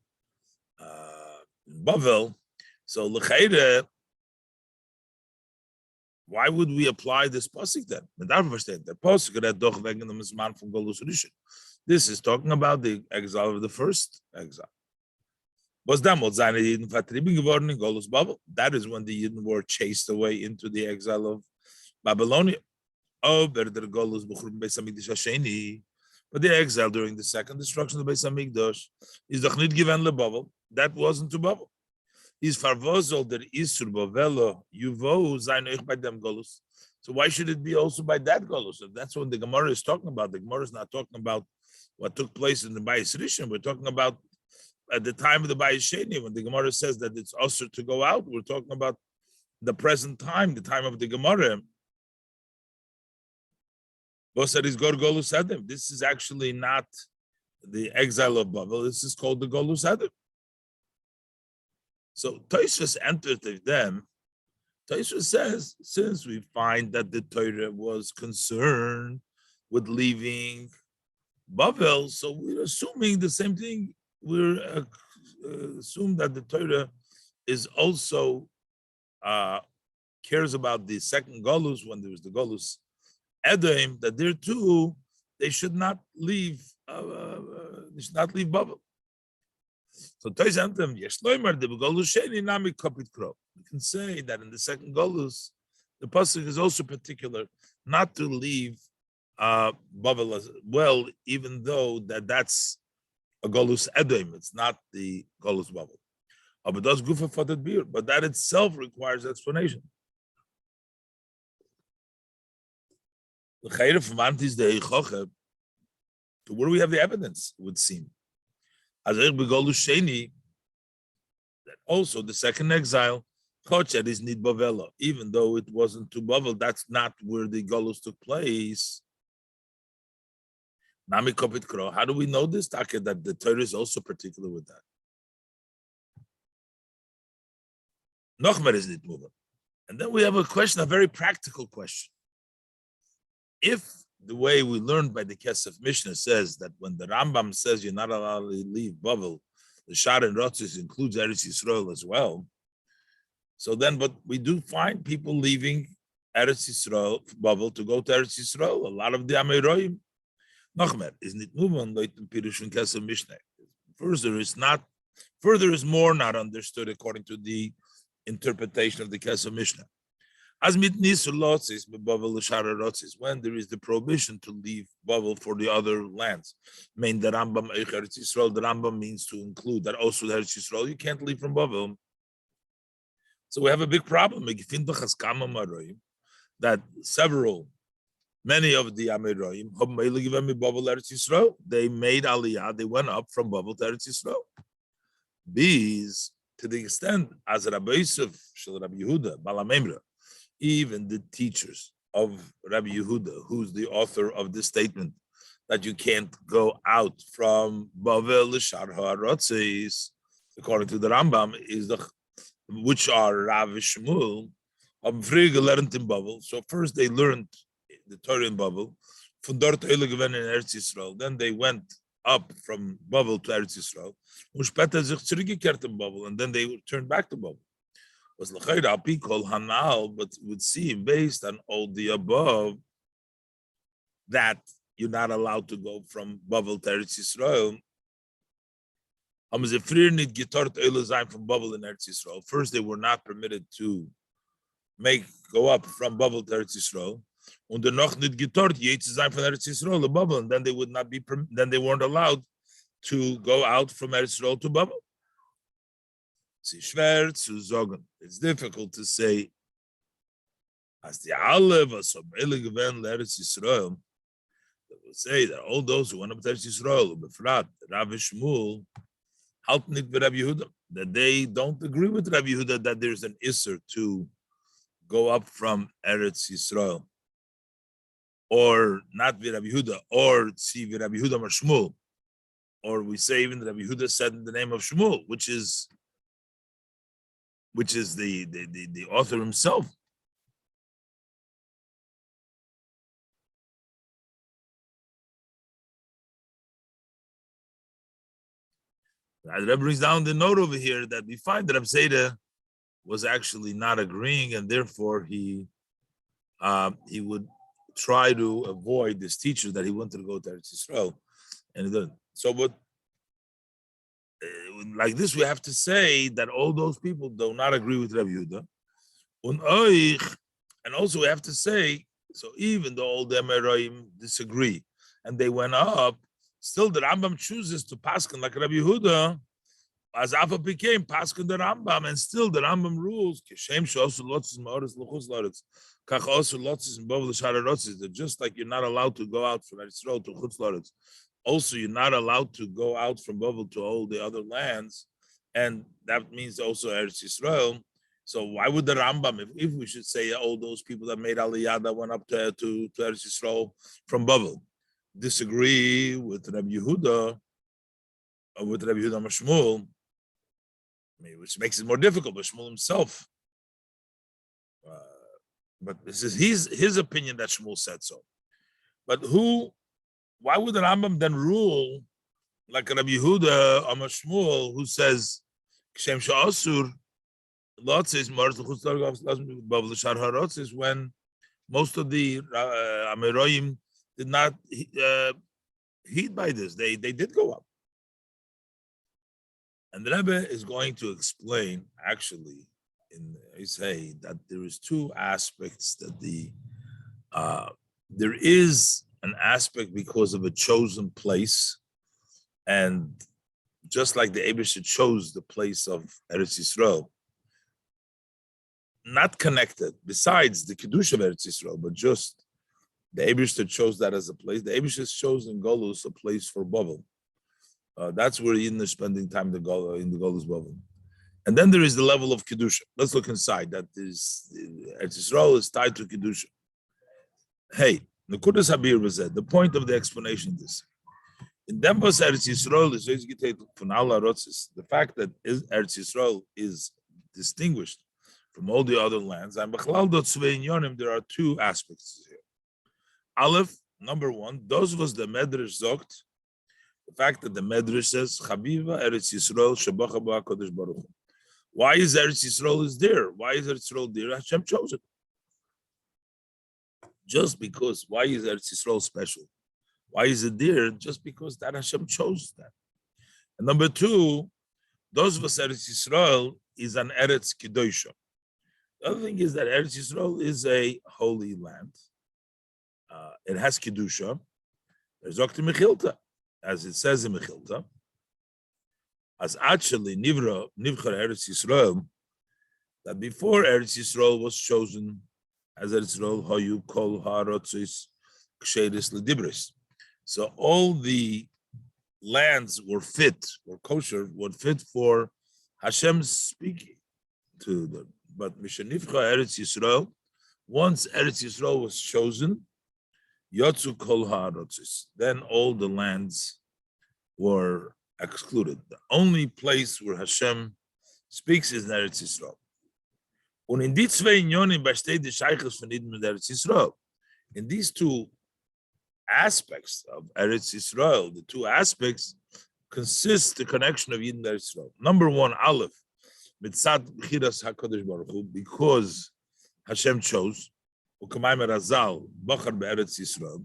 Bavel, so l'chayre, why would we apply this pasuk then? The pasuk that doch wegen dem Zman from Golus Rishon. This is talking about the exile of the first exile. Was damals seine Yidden vertrieben geworden in Golus Babel? That is when the Yidden were chased away into the exile of Babylonia. But the exile during the second destruction of the Beis Hamikdash is doch nicht given leBavel. That wasn't to Bavel. Is farvozol der isur bavelo yuvo zayin euch by them golus. So why should it be also by that golus? So that's what the Gemara is talking about. The Gemara is not talking about what took place in the Bayis Rishon. We're talking about at the time of the Bayis Sheni, when the Gemara says that it's usher to go out. We're talking about the present time, the time of the Gemara. This is actually not the exile of Bavel. This is called the Golus Adam. So Tosfos entered them. Tosfos says, since we find that the Torah was concerned with leaving Bavel, so we're assuming the same thing. We're assume that the Torah is also cares about the second Golus when there was the Golus Edom, that there too they should not leave. They should not leave Babel. So we can say that in the second Golus, the pasuk is also particular not to leave Babel as well, even though that's a Golus Edom. It's not the Golus Babel. But does Gufa Fatat Bir, but that itself requires explanation. To where we have the evidence, it would seem. That also the second exile, is Nid Bavela, even though it wasn't to Bavel, that's not where the Golus took place. How do we know this? That the Torah is also particular with that. Nochmer is Nid Muvel. And then we have a question, a very practical question. If the way we learned by the Kesef Mishnah says that when the Rambam says you're not allowed to leave Bavel, the Shar and Rotzis includes Eretz Yisrael as well. So then, but we do find people leaving Eretz Yisrael, Bavel, to go to Eretz Yisrael. A lot of the Ameroim. Nochmer is nit moving like the Pirush and Kesef Mishnah. Further is more not understood according to the interpretation of the Kesef Mishnah. As mit nisu lotzis beBavel l'shara rotzis, when there is the prohibition to leave Bavel for the other lands. Mean the Rambam Eretz Yisrael. The Rambam means to include that also Eretz Yisrael. You can't leave from Bavel. So we have a big problem. That many of the Ameroim, they made Aliyah. They went up from Bavel to Eretz Yisrael. Bees to the extent as Rabbi Yosef, Rabbi Yehuda, Balamemra. Even the teachers of Rabbi Yehuda, who's the author of this statement, that you can't go out from Bavel l'shar ha'arotzis, according to the Rambam, which are Rav Shmuel, learned in Bavel. So first they learned the Torah in Bavel, from dort in Eretz Yisrael. Then they went up from Bavel to Eretz Yisrael, and then they turned back to Bavel. Was l'chayra api kol hanal, but it would seem based on all the above that you're not allowed to go from Bavel to Eretz Yisrael. From Bavel in Eretz Yisrael. First, they were not permitted to go up from Bavel to Eretz Yisrael. Und noch nicht getort jetzt sein von Eretz Yisrael to Bavel, and then they would not be. Then they weren't allowed to go out from Eretz Yisrael to Bavel. It's difficult to say. As the Aleph of Eretz Yisrael, they will say that all those who went up to Eretz Yisrael, Befrat, Rav Shmuel, Haltnik Rabbi Yehuda, that they don't agree with Rabbi Yehuda that there's an Isser to go up from Eretz Yisrael, or not Rabbi Yehuda, or see Rabbi Yehuda or Shmuel, or we say even Rabbi Yehuda said in the name of Shmuel, which is the author himself. The Rebbe brings down the note over here that we find that Reb Zeda was actually not agreeing, and therefore he would try to avoid this teacher that he wanted to go to Eretz Yisrael, and he didn't. So, but like this, we have to say that all those people do not agree with Rabbi Yehuda, and also we have to say, so even though all the Ameroim disagree and they went up, still the Rambam chooses to paskin like Rabbi Yehuda, as Alpha became paskin the Rambam, and still the Rambam rules that just like you're not allowed to go out from Eretz Yisrael to Chutz La'aretz, also you're not allowed to go out from Bavel to all the other lands, and that means also Eretz Yisrael. So why would the Rambam, if we should say all those people that made Aliyah that went up to Eretz Yisrael from Bavel, disagree with Rabbi Yehuda or with Rabbi Yehuda Shmuel, which makes it more difficult, but Shmuel himself. But this is his opinion that Shmuel said so. But why would the Rambam then rule like Rabbi Yehuda Amar Shmuel, who says, "Kshem she'asur lotzis is when most of the Ameroyim did not heed by this. They did go up, and the Rebbe is going to explain actually in Masei that there is two aspects that there is an aspect because of a chosen place, and just like the Eibusha chose the place of Eretz Yisrael, not connected, besides the Kiddush of Eretz Yisrael, but just the Eibusha chose that as a place. The Eibusha chose in Golus a place for Babel. That's where Yidden is spending time in the Golus Babel. And then there is the level of Kedusha. Let's look inside. That is, Eretz Yisrael is tied to Kedusha. Hey, Nekudas Habir was that. The point of the explanation of this. In Dembos Eretz Yisrael is from Allah Rotzis. The fact that Eretz Yisrael is distinguished from all the other lands, and there are two aspects here. Aleph, number one, those was the Medrash Zogt, the fact that the Medrash says, Chaviva Eretz Yisrael Shabacha Ba Kodesh Baruch Hu. Why is Eretz Yisrael is there? Why is Eretz Yisrael there? Hashem chose it. Just because. Why is Eretz Yisrael special? Why is it there? Just because that Hashem chose that. And number two, those of us Eretz Yisrael is an Eretz Kedosha. The other thing is that Eretz Yisrael is a holy land. It has Kedusha. There's Okti Mechilta, as it says in Mechilta. As actually Nivchar Eretz Yisrael, that before Eretz Yisrael was chosen as Eretz Yisrael, Hayu Kol Ha'arotzis Ksheris L'Dibris. So all the lands were kosher, were fit for Hashem's speaking to them. But Mishanivcha Eretz Yisrael, once Eretz Yisrael was chosen, Yotzu Kol Ha'arotzis, then all the lands were excluded. The only place where Hashem speaks is in Eretz Yisrael. Und in die zwei Unionen besteht die Sheiches von Eden mit Eretz Yisrael. In these two aspects of Eretz Yisrael, the two aspects consist the connection of Eden and Eretz Yisrael. Number one, Aleph, mitzad b'chiras HaKadosh Baruch Hu, because Hashem chose, u'kamayim razal bachar be'eretz Yisrael,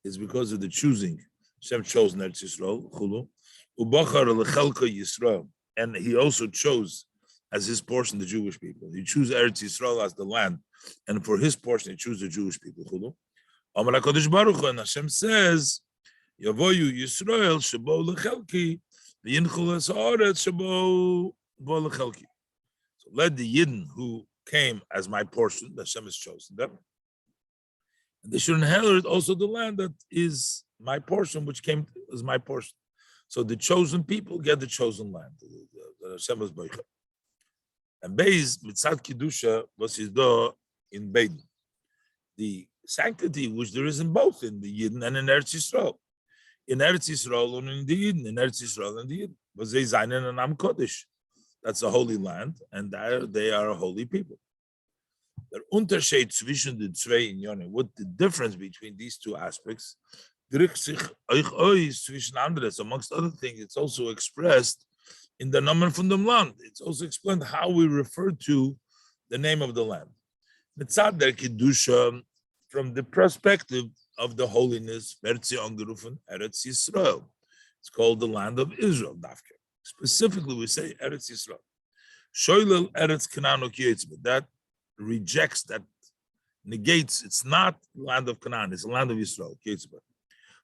is because of the choosing. Hashem chose in Eretz Yisrael, chulu, u'bachar l'chelka Yisrael, and he also chose as his portion the Jewish people. He chose Eretz Yisrael as the land, and for his portion he chose the Jewish people, chulu. Amar HaKadosh Baruch Hu, and Hashem says, Yavoyu Yisrael shebo lechelki, v'yinchul es haaretz shebo bo lechelki. So let the Yidden who came as my portion, Hashem has chosen them, and they should inherit also the land that is my portion, which came as my portion. So the chosen people get the chosen land. The Hashem was boichet. And Beis mitzad Kedusha was his door in Beidin. The sanctity which there is in both, in the Yidden and in Eretz Yisrael. In Eretz Yisrael and in the Yidden, in Eretz Yisrael and the Yidden. Was they Zainen and Am Kodesh. That's a holy land, and they are a holy people. The Unterschied zwischen den zwei Unionen, what the difference between these two aspects, amongst other things, it's also expressed in the Namen von dem Land. It's also explained how we refer to the name of the land. Mitzad der Kedusha, from the perspective of the holiness, Eretz Yisrael. It's called the land of Israel, Dafke. Specifically, we say Eretz Yisrael. Shoylel Eretz Canaan Okyetzbe. That rejects, that negates, it's not the land of Canaan, it's the land of Israel, Okyetzbe.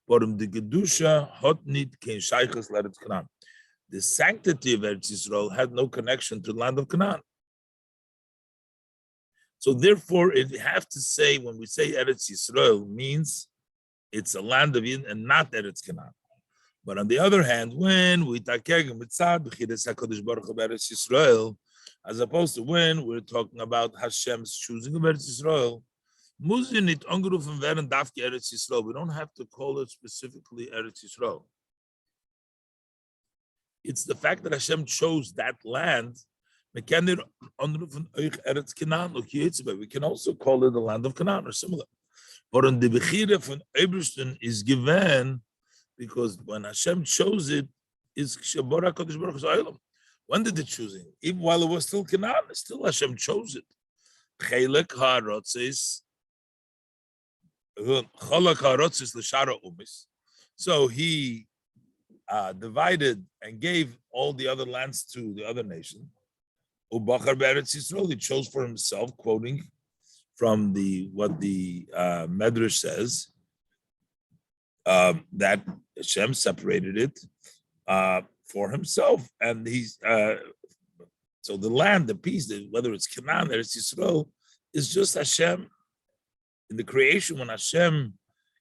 But the Kedusha hot nit kein shayches Eretz Canaan. The sanctity of Eretz Yisrael had no connection to the land of Canaan. So therefore, if we have to say, when we say Eretz Yisrael, means it's a land of Eden and not Eretz Canaan. But on the other hand, when we takeg mitzad b'chiras HaKadosh Baruch Hu Eretz Yisrael, as opposed to when we're talking about Hashem's choosing of Eretz Yisrael, muzinit angerufen werden dafke Eretz Yisrael. We don't have to call it specifically Eretz Yisrael. It's the fact that Hashem chose that land. We can also call it the land of Canaan or similar. But on the Bechira von Eberstein is given because when Hashem chose it, is Shabora Kodesh Baruch Hu. When did it choose it? Even while it was still Canaan, still Hashem chose it. Chelek ha'rotzis, cholak ha'rotzis l'shara umis. So he divided and gave all the other lands to the other nation. Ubachar be'eretz Yisrael, he chose for himself, quoting from what the Medrash says, that Hashem separated it for himself, and he's so the land, the piece, whether it's Canaan or Eretz Yisrael, is just Hashem. In the creation, when Hashem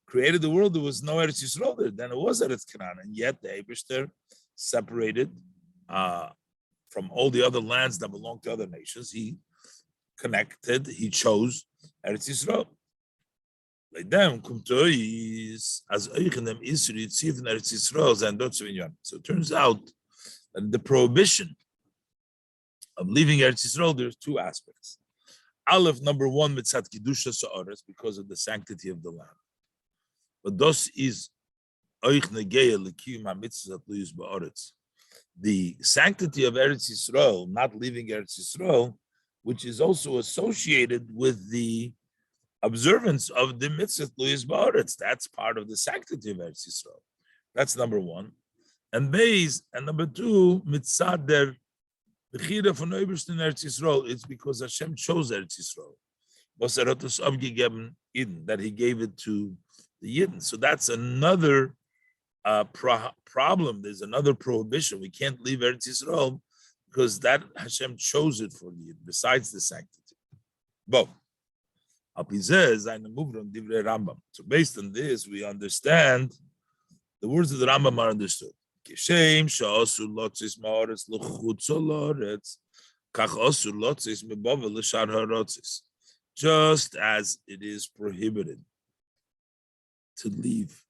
created the world, there was no Eretz Yisrael there. Then it was Eretz Canaan, and yet the Eibishter separated from all the other lands that belong to other nations. He connected. He chose Eretz Yisrael. Like them, as Eretz Yisrael. So it turns out that the prohibition of leaving Eretz Yisrael, there's two aspects. Aleph, number one, mitzat kedusha sa'aretz, because of the sanctity of the land. But this is oich negeya l'kiyum ha'mitzvot luyus ba'aretz. The sanctity of Eretz Yisrael, not leaving Eretz Yisrael, which is also associated with the observance of the mitzvot luyus ba'aretz. That's part of the sanctity of Eretz Yisrael. That's number one. And number two, mitzad der Bechira von Obersten Eretz Yisrael, it's because Hashem chose Eretz Yisrael. Was es abgegeben Eden, that he gave it to the Yidden. So that's another problem. There's another prohibition. We can't leave Eretz Yisrael because that Hashem chose it for the Yidden, besides the sanctity. But so based on this, we understand the words of the Rambam are understood. Just as it is prohibited to leave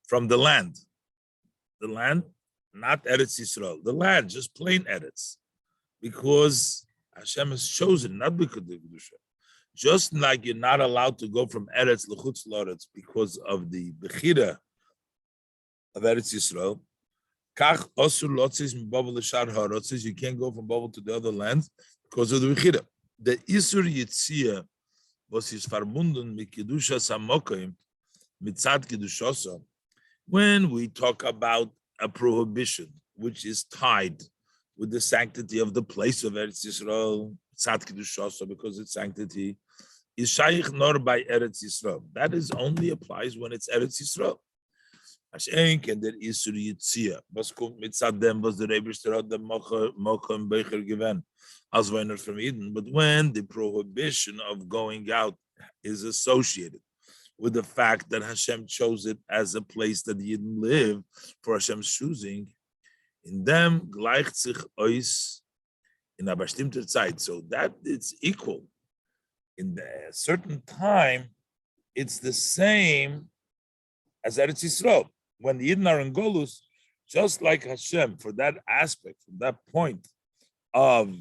from the land, not Eretz Yisrael, the land, just plain Eretz, because Hashem has chosen, not because of the Kedusha. Just like you're not allowed to go from Eretz l'chutz l'Eretz because of the Bechira of Eretz Yisrael, you can't go from Babel to the other lands because of the Bechira. The Isur Yitzia was his verbunden mit Kedusha Samokim, mitzad Kedushosa. When we talk about a prohibition which is tied with the sanctity of the place of Eretz Yisrael, mitzad Kedushosa, because its sanctity is shaykh nor by Eretz Yisrael. That is only applies when it's Eretz Yisrael. And there is Isur Yitzia. Was kommt mitzad dem, was der Rebbechter hat dem Mocha and Becher given, as weiner from Eden. But when the prohibition of going out is associated with the fact that Hashem chose it as a place that Yidden live for Hashem's choosing, in them gleicht sich ois in a bestimmter Zeit. So that it's equal. In a certain time, it's the same as Eretz Yisrael. When the Yidden are in Golus, just like Hashem, for that aspect, from that point of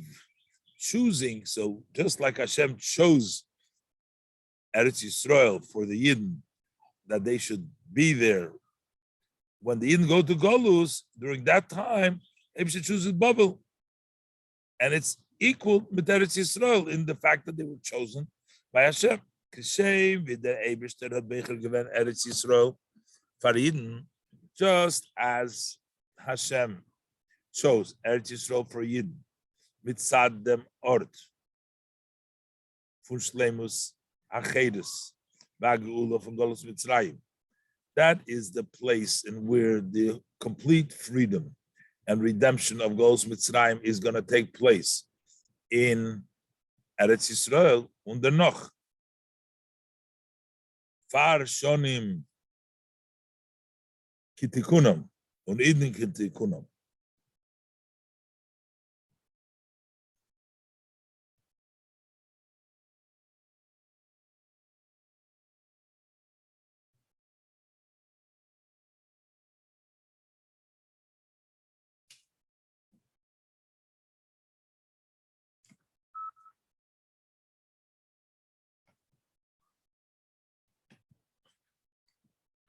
choosing, so just like Hashem chose Eretz Yisrael for the Yidden, that they should be there. When the Yidden go to Golus, during that time, they should choose a bubble. And it's equal with Eretz Yisrael in the fact that they were chosen by Hashem. Kashem with the Eibishter had Becher given Eretz Yisrael for Yidden, just as Hashem chose Eretz Yisrael for Yidden, mitzad dem ort, von Shleimus Achedus, Vagula from Golus Mitzrayim. That is the place in where the complete freedom and redemption of Golus Mitzrayim is going to take place in Eretz Yisrael under Noch. Far shonim kitikunam und idin kitikunam.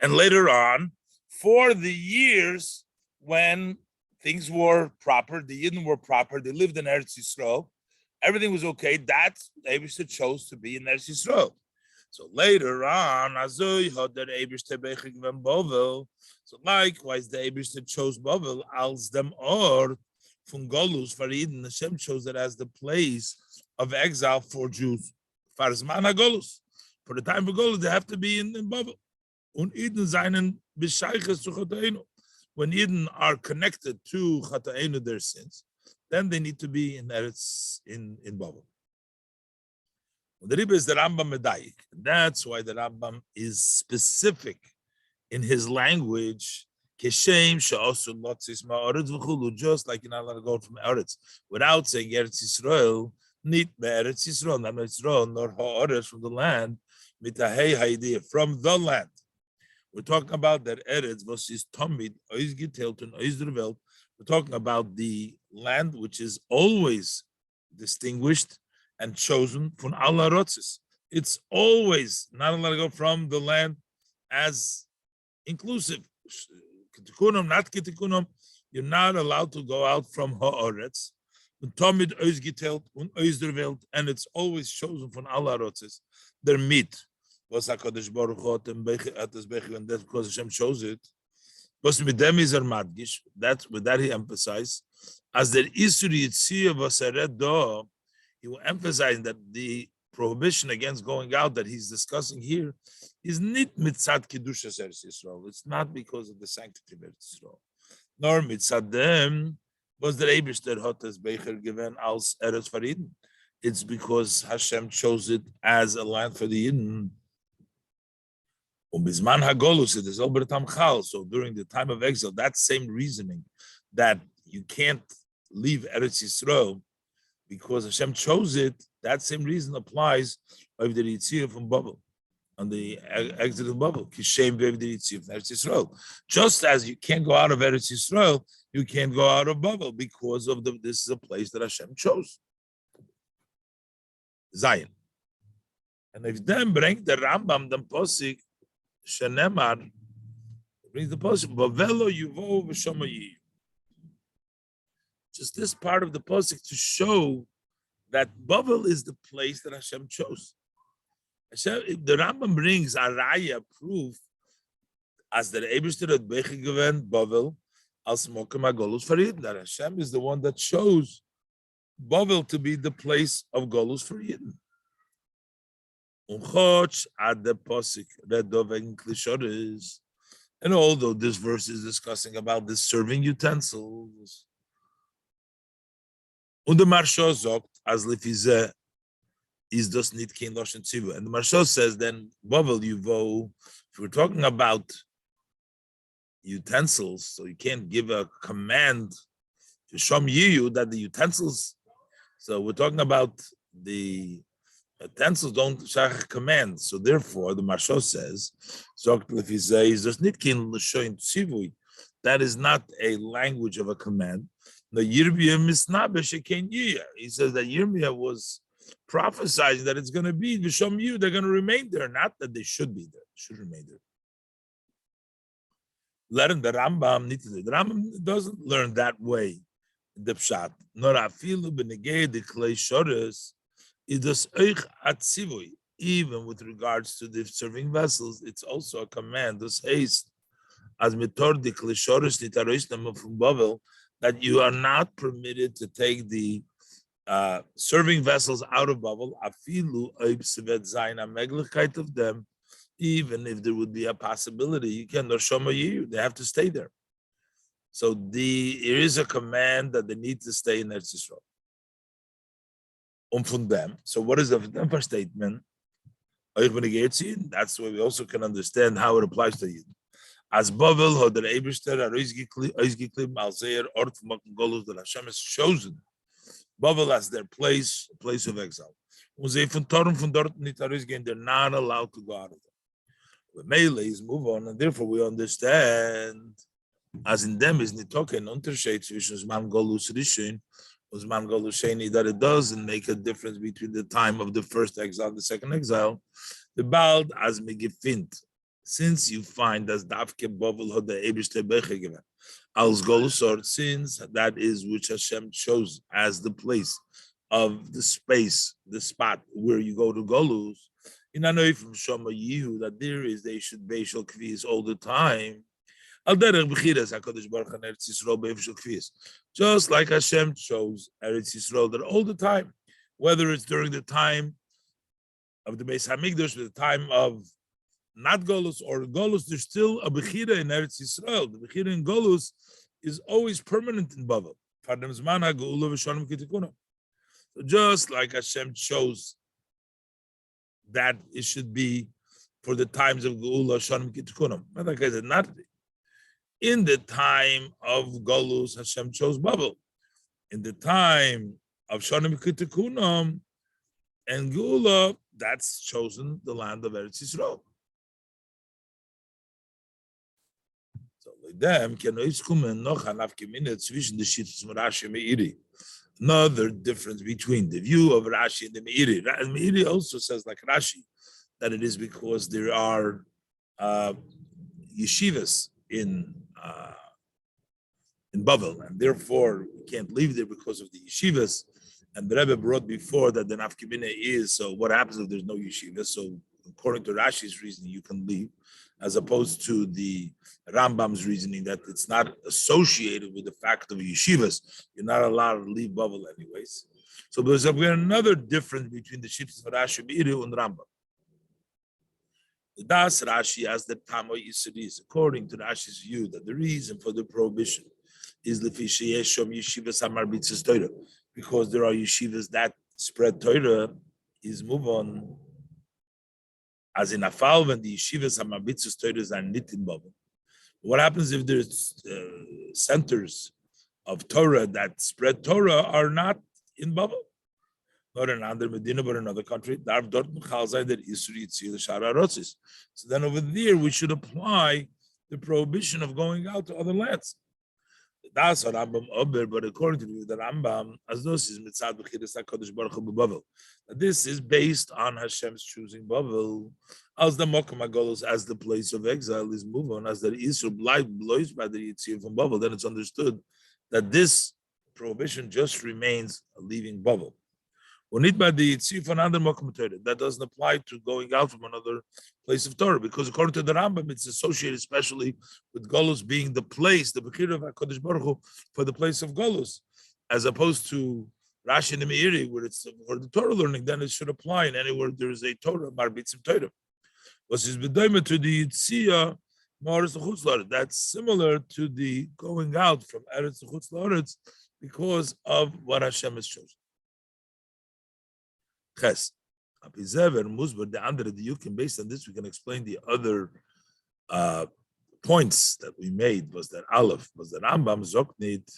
And later on, for the years when things were proper, the Yidden were proper, they lived in Eretz Yisrael, everything was okay. That's the Eibishter chose to be in Eretz Yisrael. So later on, so likewise, the Eibishter chose Bavel als dem Ort von Golus for Eden. Hashem chose it as the place of exile for Jews. Farzman Golus. For the time of Golus, they have to be in Bavel. Und Eden seinen Bescheiches zu Chatainu. When Eden are connected to Chatainu, their sins, then they need to be in Eretz, in Bavel. The Rebbe is the Rambam Medayik. That's why the Rambam is specific in his language. Just like you're not allowed to go from Eretz without saying Eretz Yisrael, nit Eretz Yisrael, not Yisrael, nor Ha'aretz from the land, mitahei ha'idiyah, from the land. We're talking about that Eretz, was is Tomid, ois geteilt und ois der Welt. We're talking about the land which is always distinguished and chosen from Allah Rotzis. It's always not allowed to go from the land as inclusive. Kitikunum, not kitikunum. You're not allowed to go out from Ha'aretz. Tomid ois geteilt und ois der Welt, and it's always chosen from Allah Rotzis. Their meat. Was HaKadosh Baruch Hu at this Bechel, and that's because Hashem chose it. Was mit dem is madgish. That's with that he emphasized. As there Isur Yitziyah was do, he will emphasize that the prohibition against going out that he's discussing here is not mitzad kedushas Eretz Yisrael. It's not because of the sanctity of Eretz Yisrael, nor mitzad them was the Eibishter hat es Becher given als Eretz for Eden. It's because Hashem chose it as a land for the Yidden. So during the time of exile, that same reasoning that you can't leave Eretz Yisrael because Hashem chose it, that same reason applies of the Yitzhak from Babel, on the exit of Babel. Just as you can't go out of Eretz Yisrael, you can't go out of Babel because of this is a place that Hashem chose. Zion. And if then bring the Rambam, the Posik, Shenemar, brings the Posik, Bavelo Yuvo V'Shomayi. Just this part of the Posik to show that Bavel is the place that Hashem chose. Hashem, the Rambam brings a raya proof as the Eibishter at Bechi given Bavel as Mokem HaGolus for Yidden, that Hashem is the one that chose Bavel to be the place of Golus for Yidden. And although this verse is discussing about the serving utensils, and the Marsha says then Bavel Yuvo, if we're talking about utensils, so you can't give a command to Shom Yiyu that the utensils. So we're talking about the utensils don't shach command. So therefore, the Marsha says, that is not a language of a command. The Yirmiyah misnabesh ken yiyah. He says that Yirmiyah was prophesying that it's going to be V'shom Yiyu, they're going to remain there, not that they should be there, should remain there. Learn the Rambam, the Rambam doesn't learn that way. The pshat, nor afilu b'negei the klei shores, it does eich atzivui. Even with regards to the serving vessels, it's also a command. This haste as mitor the klei shores nitaroisnam from Bavel, that you are not permitted to take the serving vessels out of Bavel, afilu oib sevet zayin ameglichkeit of them. Even if there would be a possibility, you can Shoma Yiyu, they have to stay there. So there is a command that they need to stay in Eretz Yisrael. From them. So what is the V'demper statement? That's why we also can understand how it applies to you. As Bavel, how the Eibishter, Malzeir, Ort Golus, that Hashem has chosen Bavel as their place of exile. They're not allowed to go out of there. The melees move on, and therefore we understand, as in them is nitoken unterschied zwischen Zman Golus Rishon and Zman Golus Sheni, that it doesn't make a difference between the time of the first exile and the second exile. The Bald as Megifint, since you find as Davke Bovel had the Ebishte Beche given, als Golusor, since that is which Hashem chose as the place of the space, the spot where you go to Golus, in Anoy from Shoma Yehu, that there is they should be Shal Kviz all the time. Al derech b'chiras HaKadosh Baruch Hu Eretz Yisrael be'Shal Kviz. Just like Hashem chose Eretz Yisrael that all the time, whether it's during the time of the Beis Hamikdash, the time of not Golus or Golus, there's still a Bechira in Eretz Yisrael. The Bechira in Golus is always permanent in Bavel. So just like Hashem chose that it should be for the times of Geula, Shanim Kitkunam. Like I said, not in the time of Golus, Hashem chose Bavel. In the time of Shanim Kitkunam and Geula, that's chosen the land of Eretz Yisrael. So like them can always come and noch anaf gemine zwischen the shittas Rashi Meiri. Another difference between the view of Rashi and the Meiri. Meiri also says like Rashi that it is because there are yeshivas in Bavel, and therefore we can't leave there because of the yeshivas. And the Rebbe brought before that the nafkimine is, so what happens if there's no yeshiva? So according to Rashi's reasoning, you can leave, as opposed to the Rambam's reasoning that it's not associated with the fact of yeshivas. You're not allowed to leave Bavel anyways. So there's another difference between the shittas of Rashi Meiri and Rambam. The Das Rashi as the Tamo Yisudis, according to Rashi's view, that the reason for the prohibition is the Shom Yeshivas Amarbitzes Torah, because there are yeshivas that spread Torah, is move on. As in Afal, when the yeshivas Amarbitzes Torah are knit in Bavel. What happens if there's centers of Torah that spread Torah are not in Bavel? Not in another Medina, but in another country. So then over there, we should apply the prohibition of going out to other lands. That's what Rambam Ober, but according to the Rambam, as this is mitzad b'chiras HaKadosh Baruch Hu b'Bavel. This is based on Hashem's choosing Bavel as the Mokum HaGolus, as the place of exile is moved on, as the Yisrael blows by the Yitzir from Bavel. Then it's understood that this prohibition just remains leaving Bavel. Not by the Yitzir from another Mokum Torah. That doesn't apply to going out from another place of Torah, because according to the Rambam, it's associated especially with Golus being the place, the Bechira of HaKadosh Baruch Hu, for the place of Golus, as opposed to Rashi and Meiri, where it's for the Torah learning. Then it should apply in anywhere there is a Torah, Marbitzim Torah. What is bedoimer to the Yitzia, Maris Chutz La'aretz. That's similar to the going out from Eretz to Chutz La'aretz because of what Hashem has chosen. Ches. The under the Yukim, based on this, we can explain the other points that we made. Was that Aleph? Was that Rambam Zoknit?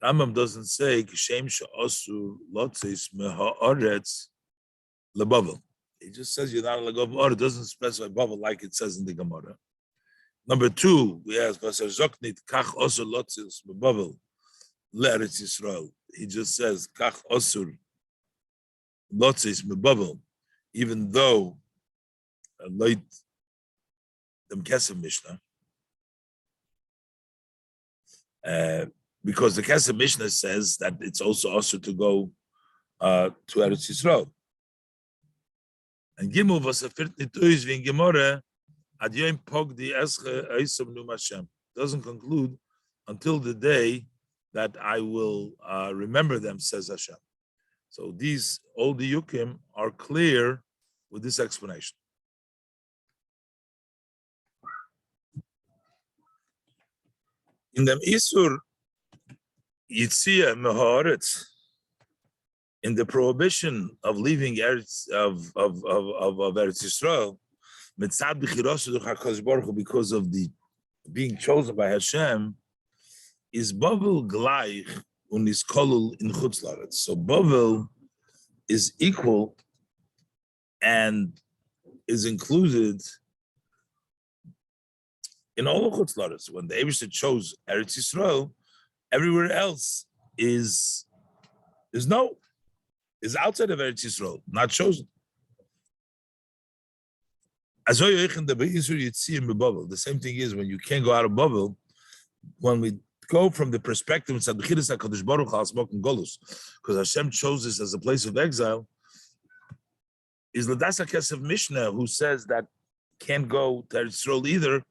Rambam doesn't say Kishem she'osur lotzis me'ha'aretz lebavel. He just says you're not allowed to go. It doesn't specify Bavel like it says in the Gemara. Number two, we ask Vasar Zoknit kach osur lotzis me'bavel le'eretz Yisrael. He just says kach osur lotzis me'bavel, even though like the Kesef Mishnah, because the Kesef Mishnah says that it's also to go to Eretz Yisrael. And Gimel was a viert nituis v'in Gemara ad yom pog di esche eisam num Hashem. Doesn't conclude until the day that I will remember them, says Hashem. So these, all the Yukim are clear with this explanation. In the Isur Yitzia Meharetz, in the prohibition of leaving Eretz of Eretz Yisrael, mitzad b'chirasu d'Hakadosh Baruch Hu, because of the being chosen by Hashem, is Bavel gleich und is kolul in Chutz La'aretz. So Bavel is equal and is included in all of Chutz La'aretz. When the Eibusher chose Eretz Yisrael, everywhere else is outside of Eretz Yisrael, not chosen. The same thing is when you can't go out of bubble. When we go from the perspective of because Hashem chose this as a place of exile, is Ladasa Kesef Mishnah, who says that can't go to Eretz Yisrael either.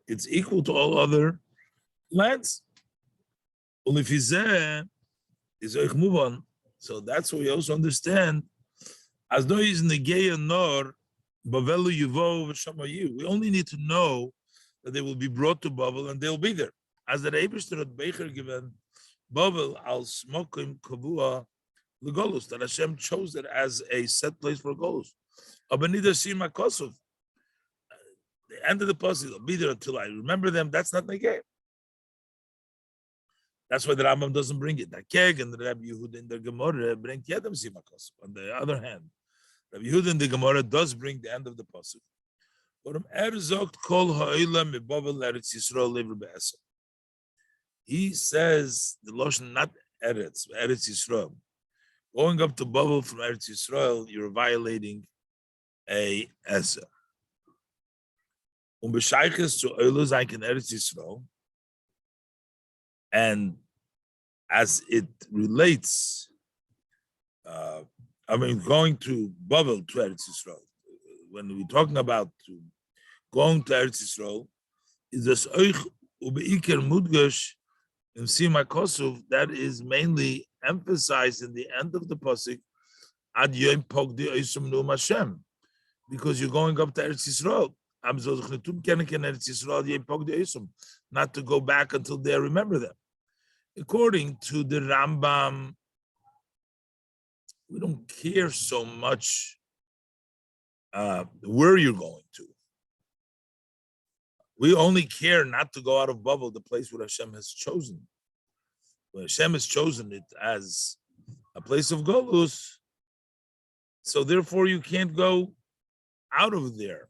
It's equal to all other lands. So that's what we also understand. As though is Negeya Nor, Bavelu Yuvo V'Shamayu. We only need to know that they will be brought to Babel and they'll be there. As the Eibishter had Becher given Babel al Smokim Kavua Legolus, that Hashem chose it as a set place for Golus. Abanida Sima Kosov. The end of the puzzle, they'll be there until I remember them. That's not Negeh. That's why the Rambam doesn't bring it. That Keg and the Rabbi Yehuda in the Gemara bring Yedem Sima Kosov. On the other hand, Rabbi Yehuda in the Gemara does bring the end of the puzzle. He says the Lashon not Eretz, Eretz Yisrael. Going up to Babel from Eretz Yisrael, you're violating a Eser. B'shayches to Oilo Zayin Eretz Yisrael, and as it relates, going to Babel to Eretz Yisrael. When we're talking about going to Eretz Yisrael, is this Oich Ubeiker Mudgash in Sima Kosov that is mainly emphasized in the end of the pasuk Ad Yom Pogdi Oisum Num Hashem, because you're going up to Eretz Yisrael. Not to go back until they remember them. According to the Rambam, we don't care so much where you're going to. We only care not to go out of Babel, the place where Hashem has chosen. When Hashem has chosen it as a place of Golus, so therefore you can't go out of there.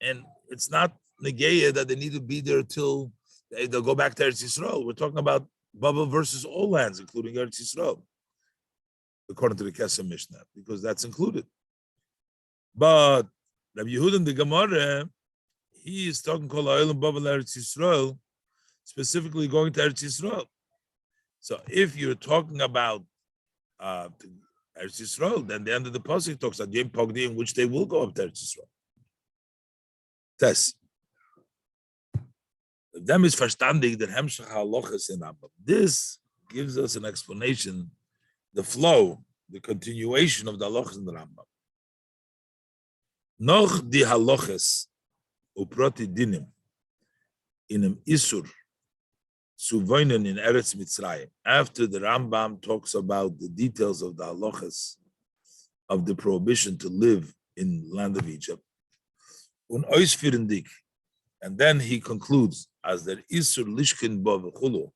And it's not Negeya that they need to be there till they'll go back to Eretz Yisrael. We're talking about Babel versus all lands, including Eretz Yisrael, according to the Kesef Mishnah, because that's included. But Rabbi Yehuda in the Gemara, he is talking Kol Ha'olam Babel Eretz Yisrael, specifically going to Eretz Yisrael. So if you're talking about Eretz Yisrael, then the end of the pasuk talks about Yom Pogdi, in which they will go up to Eretz Yisrael. Test. Them is verstandig that Hemshach Halachas in Rambam. This gives us an explanation, the flow, the continuation of the halachas in the Rambam. Noch di halachas uproti dinim inem isur suvoinen in Eretz Mitzrayim. After the Rambam talks about the details of the halachas of the prohibition to live in the land of Egypt, and then he concludes as there isur lishkin bo v'chulu,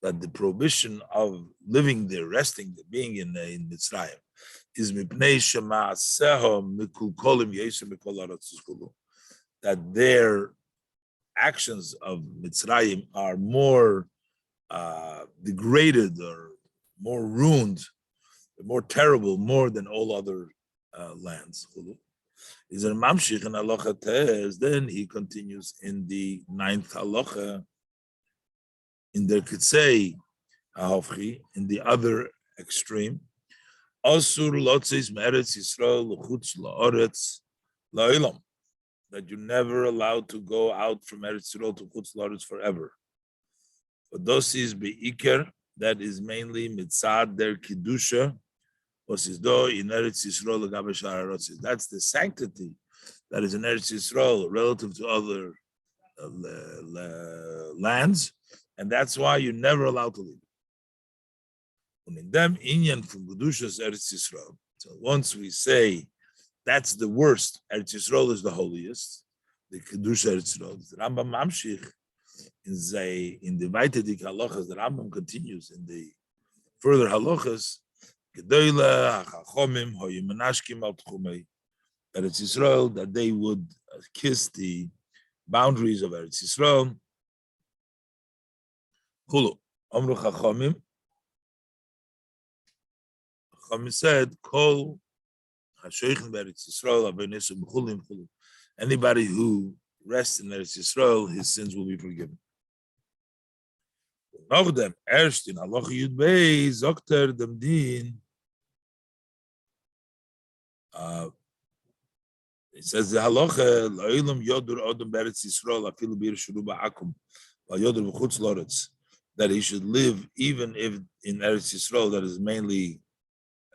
that the prohibition of living there, resting there, being in Mitzrayim, is mipnei shema'asehom mikul kolim yesur mikol haaretz kulu, that their actions of Mitzrayim are more degraded or more ruined, more terrible, more than all other lands. Is a mamshich in halacha tes. Then he continues in the 9th halacha, in the Kitzei Hahofchi, in the other extreme. Asur lotzis meretz Yisrael l'chutz la'aretz la'ilam, that you're never allowed to go out from Eretz Yisrael to chutz la'aretz forever. But those is be'iker, that is mainly mitzad der kedusha. That's the sanctity that is in Eretz Yisrael relative to other lands, and that's why you're never allowed to leave. And in them inyan from Kedushas Eretz Yisrael. So once we say that's the worst, Eretz Yisrael is the holiest, the Kedusha Eretz Yisrael. The Rambam Mamshich in the Vaitedik halachas, the Rambam continues in the further halachas. Eretz Yisrael, that they would kiss the boundaries of Eretz Yisrael. Hulu, Amru Chachamim. Chachamim said, "Kol Anybody who rests in Eretz Yisrael, his sins will be forgiven. Noch dem erst in Halacha Yud Bey sagt dem Din. It says the Halacha La'ilam Yodur Odom Beretz Yisrael Afilu Bir Shuruba Akum Yodur B'chutz Loretz, that he should live even if in Eretz Yisrael that is mainly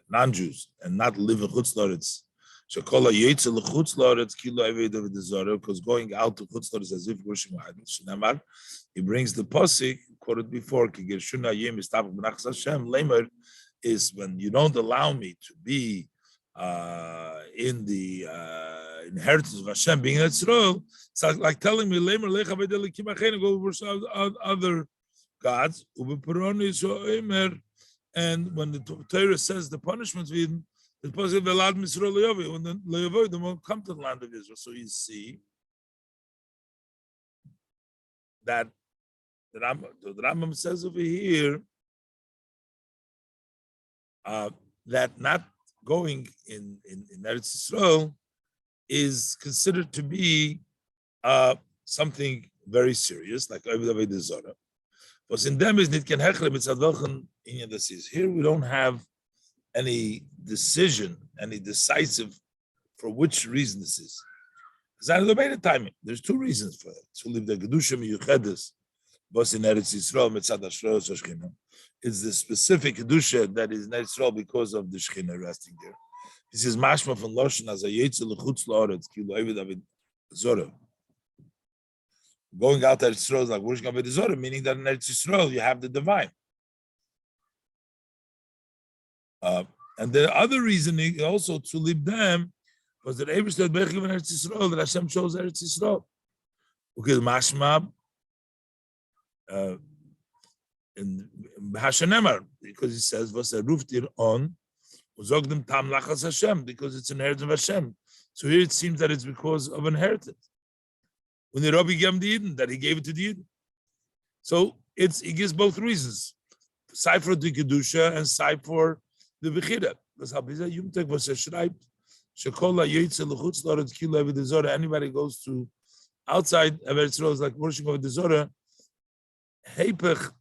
non-Jews and not live in Chutz Loretz. Shekola Yetzel Chutz Loretz Kilo Eved of the Zorah, because going out to Chutz Loretz as if worshiping idols. Shnamar, he brings the pasuk quoted before. Ki Gershuna Yem Istapach B'Nachas Hashem. Lamer is when you don't allow me to be in the inheritance of Hashem, being in Israel. It's like telling me, Lamer Lecha V'Deli Kimachenu, go worship other gods. Ubeperoni So Emer. And when the Torah says the punishments, the pasuk velad Misrael le'yaveh, when the le'yaveh, they won't come to the land of Israel. So you see that the Rambam says over here that not going in Eretz Yisrael is considered to be something very serious, like Oved Avodah Zarah. But in them is nit ken hechle mitzad welchen inyan das is. Here we don't have any decision, any decisive for which reason this is. Timing. There's two reasons for it. So live the Gedusha Miyuchedes, was in Eretz Yisrael mitzad Ashro Shechina. It's the specific Gedusha that is in Eretz Yisrael because of the Shechina resting there. This is mashma from Loshen as a yetzel lechutz la'aretz ki lo eved avid zorah. Going out to Eretz Yisrael is like worshiping Avodah Zarah, meaning that in Eretz Yisrael you have the divine. And the other reasoning also to leave them was that Eibush said Bechiv in Eretz Yisrael, that Hashem chose Eretz Yisrael. Okay, Mashma in Hashanemar, because he says was a ruftir on Uzogdim Tam Lachas Hashem, because it's inheritance of Hashem. So here it seems that it's because of inheritance. When the Rabbi gave the Eden, that he gave it to the Eden. So he gives both reasons. Side for the Kedusha and side for the Bechira. That's how Bizah Yumtek was schreibt. Shekola Yetzel Lechutz Loretz Kilo Avodah Zarah. Anybody goes to outside of Eretz Yisrael is like worshiping Avodah Zarah. Heipech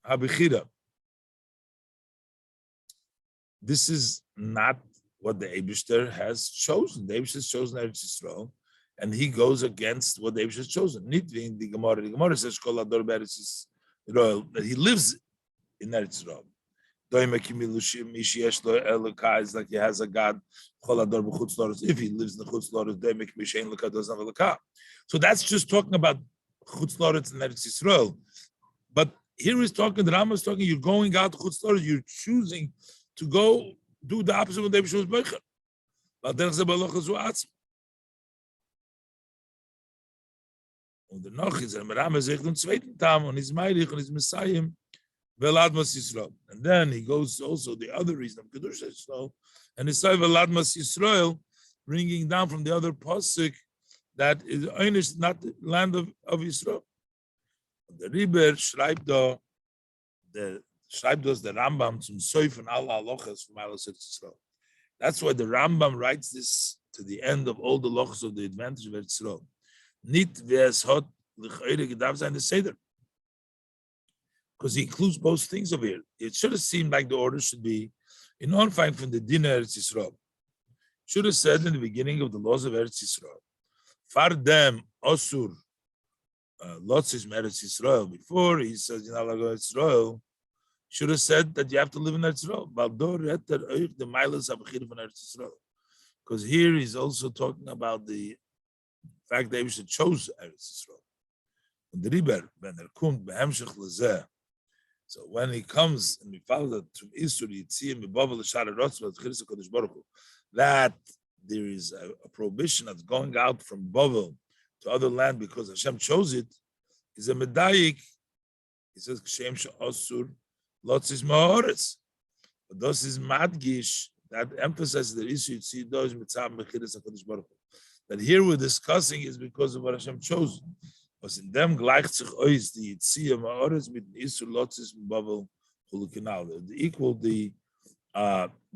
HaBechira. This is not what the Eibishter has chosen. The Eibishter has chosen Eretz Yisrael, and he goes against what the Eibishter has chosen. Nitvin the Gemara. The Gemara says Kol Ador Beretz Yisrael, that he lives in Eretz Yisrael. Is like he has a God. If he lives in the Chutz Loretz, so that's just talking about Chutz Loretz and Eretz Yisrael. But here he's talking, the Rambam is talking, you're going out to Chutz Loretz, you're choosing to go do the opposite of what David was Beicher. But there's a Balocha Zuatz. Und der noch ist Rambam sagt im zweiten Tam und ist Meilich und ist Messiah. Veladmas Yisrael. And then he goes also the other reason of Kedusha Yisrael, and he says Veladmas Yisrael, bringing down from the other pasuk that is not the land of Yisrael. The Riber schreibt da, the Rambam zum Soif and Allah Lochas from Allah Yisrael. That's why the Rambam writes this to the end of all the Lochas of the advantage of Yisrael. Nit ves hot l'chayre gedav sein the Seder. Because he includes both things over here. It should have seemed like the order should be in on fine from the Din Eretz Yisrael. Should have said in the beginning of the laws of Eretz Yisrael, Fardem Osur Lotzis Eretz Yisrael. Before he says in Allah Eretz Yisrael, should have said that you have to live in Eretz Yisrael. Baldor Eter Oich the Milas Abachir from Eretz Yisrael. Because here he's also talking about the fact that we should choose Eretz Yisrael. And the Riber Ben Erkumt Behemshech Lezeh. So when he comes and we follow that from Isur Yitziyah Mibavel L'Shar Rotzva T'Chiris HaKadosh Baruch Hu, that there is a prohibition of going out from Bavel to other land because Hashem chose it, is a medayik. He says Kshem She'osur Lotzis Ma'oretz. But this is Madgish that emphasizes that Isur Yitziyah does Mitzam M'Chiris HaKadosh Baruch Hu. That here we're discussing is because of what Hashem chose. Was in them gleicht sich ois the Yitziyah Ma'oretz mit Isur Lotzis M'Bavel Hulukinal. They equal the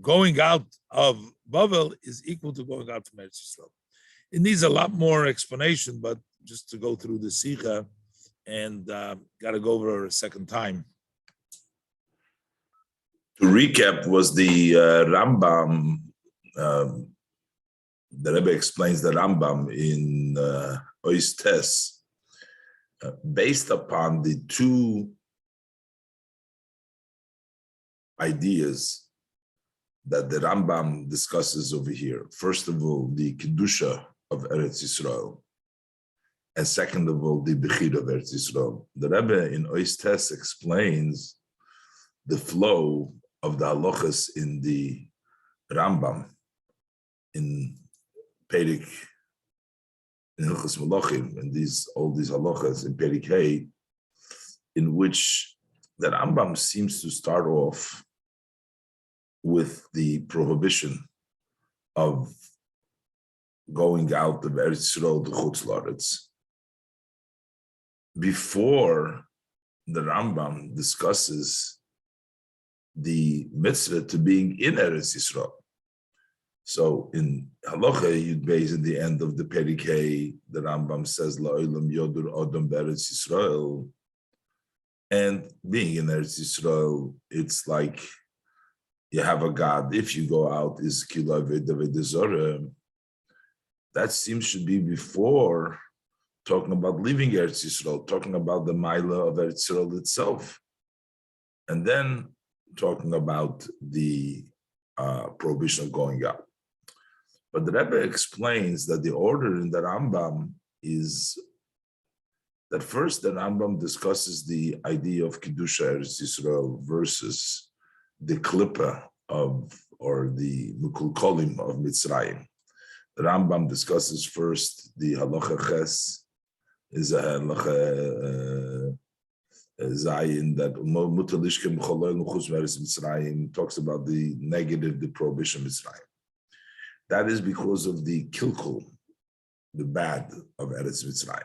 going out of Bavel is equal to going out from Eretz Yisrael. It needs a lot more explanation, but just to go through the Sikha and got to go over a second time.
To recap, was the Rambam. The Rebbe explains the Rambam in Ois Tes, based upon the two ideas that the Rambam discusses over here. First of all, the Kedusha of Eretz Yisrael, and second of all, the Bechid of Eretz Yisrael. The Rebbe in Ois Tes explains the flow of the halachas in the Rambam in Perik, in Hilchos Malachim, and all these halachas in Perik Hey, in which the Rambam seems to start off with the prohibition of going out of Eretz Yisrael to Chutz La'aretz. Before the Rambam discusses the mitzvah to being in Eretz Yisrael. So in Halacha Yud Beis, in the end of the Perikei, the Rambam says La'olam Yodur Odom Be'Eretz Yisrael, and being in Eretz Yisrael, it's like you have a God. If you go out, is Kila Veda Zora. That seems to be before talking about leaving Eretz Yisrael, talking about the Maila of Eretz Yisrael itself, and then talking about the prohibition of going out. But the Rebbe explains that the order in the Rambam is that first the Rambam discusses the idea of Kedusha Eretz Yisrael versus the Klippa of, or the Mekulkolim of Mitzrayim. The Rambam discusses first the Halacha Ches, is a Halacha Zayin, that Mutalishkim Choloy Luchus Meretz Mitzrayim talks about the negative, the prohibition of Mitzrayim. That is because of the kilkul, the bad of Eretz Mitzrayim.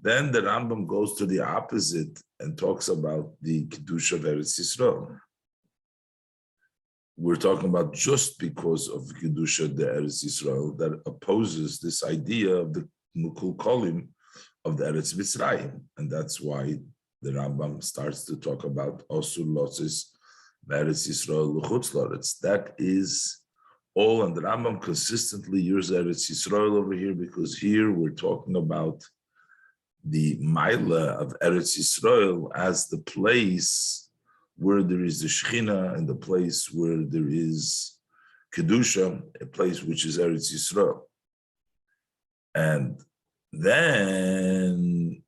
Then the Rambam goes to the opposite and talks about the Kedusha of Eretz Yisrael. We're talking about just because of Kedusha the Eretz Yisrael that opposes this idea of the Mukul Kolim of the Eretz Mitzrayim. And that's why the Rambam starts to talk about Osur Lotzis Eretz Yisrael L'chutz La'aretz. That is all, and the Rambam consistently uses Eretz Yisrael over here because here we're talking about the Maila of Eretz Yisrael as the place where there is the Shechina and the place where there is Kedusha, a place which is Eretz Yisrael. And then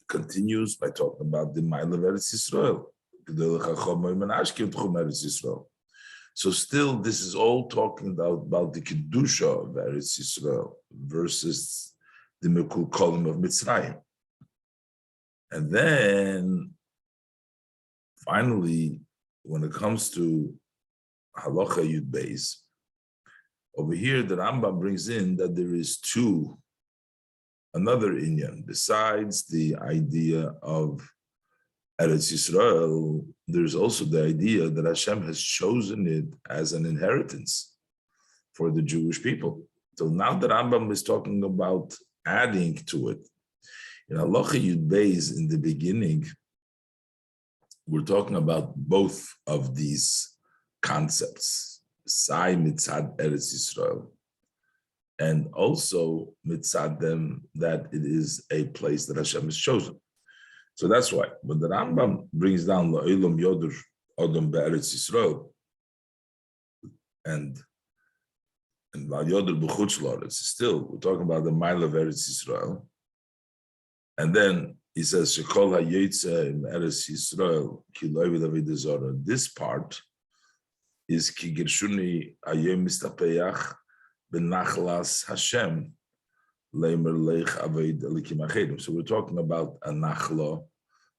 continues by talking about the Maila of Eretz Yisrael. So still, this is all talking about the Kedusha of Eretz Yisrael versus the Mekul Kolim of Mitzrayim. And then, finally, when it comes to Halacha Yud Beis, over here the Rambam brings in that there is another inyan, besides the idea of Eretz Yisrael, there's also the idea that Hashem has chosen it as an inheritance for the Jewish people. So now the Rambam is talking about adding to it. In Halacha Yud Beis, in the beginning, we're talking about both of these concepts, Sai Mitzad Eretz Yisrael, and also Mitzad them that it is a place that Hashem has chosen. So that's why when the Rambam brings down La'olam Yodur Odom Be'eretz Yisrael and Yodur B'chutz La'aretz, still we're talking about the mile of Eretz Yisrael, and then he says Shekol HaYotze in Eretz Yisrael Ki Lo Yaved Avodah Zara. This part is Ki Gershuni Hayom Mistapeach B'Nachlas Hashem. So we're talking about a nachla,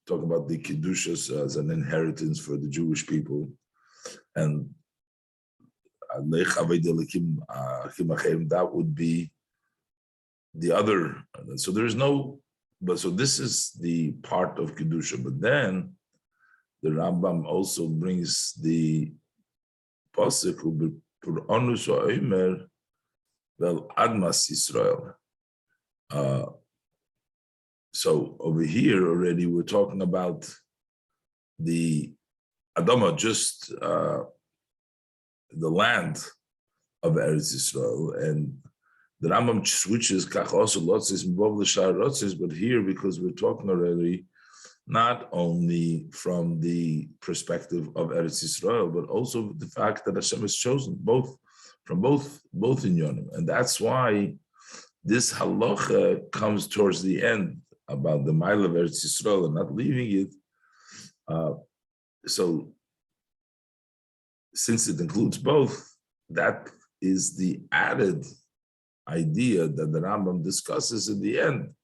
talking about the kedushas as an inheritance for the Jewish people, and that would be the other. So there's no, but so this is the part of kedusha. But then the Rambam also brings the pasuk u'b'Pur'anus ha'omer vel admas Yisrael. So over here already we're talking about the Adama, just the land of Eretz Yisrael, and the Rambam switches kach also lotzis mbov l'shar lotzis, but here because we're talking already not only from the perspective of Eretz Yisrael, but also the fact that Hashem has chosen both in Yonim, and that's why this halacha comes towards the end about the mile of Eretz Yisrael and not leaving it. So, since it includes both, that is the added idea that the Rambam discusses in the end.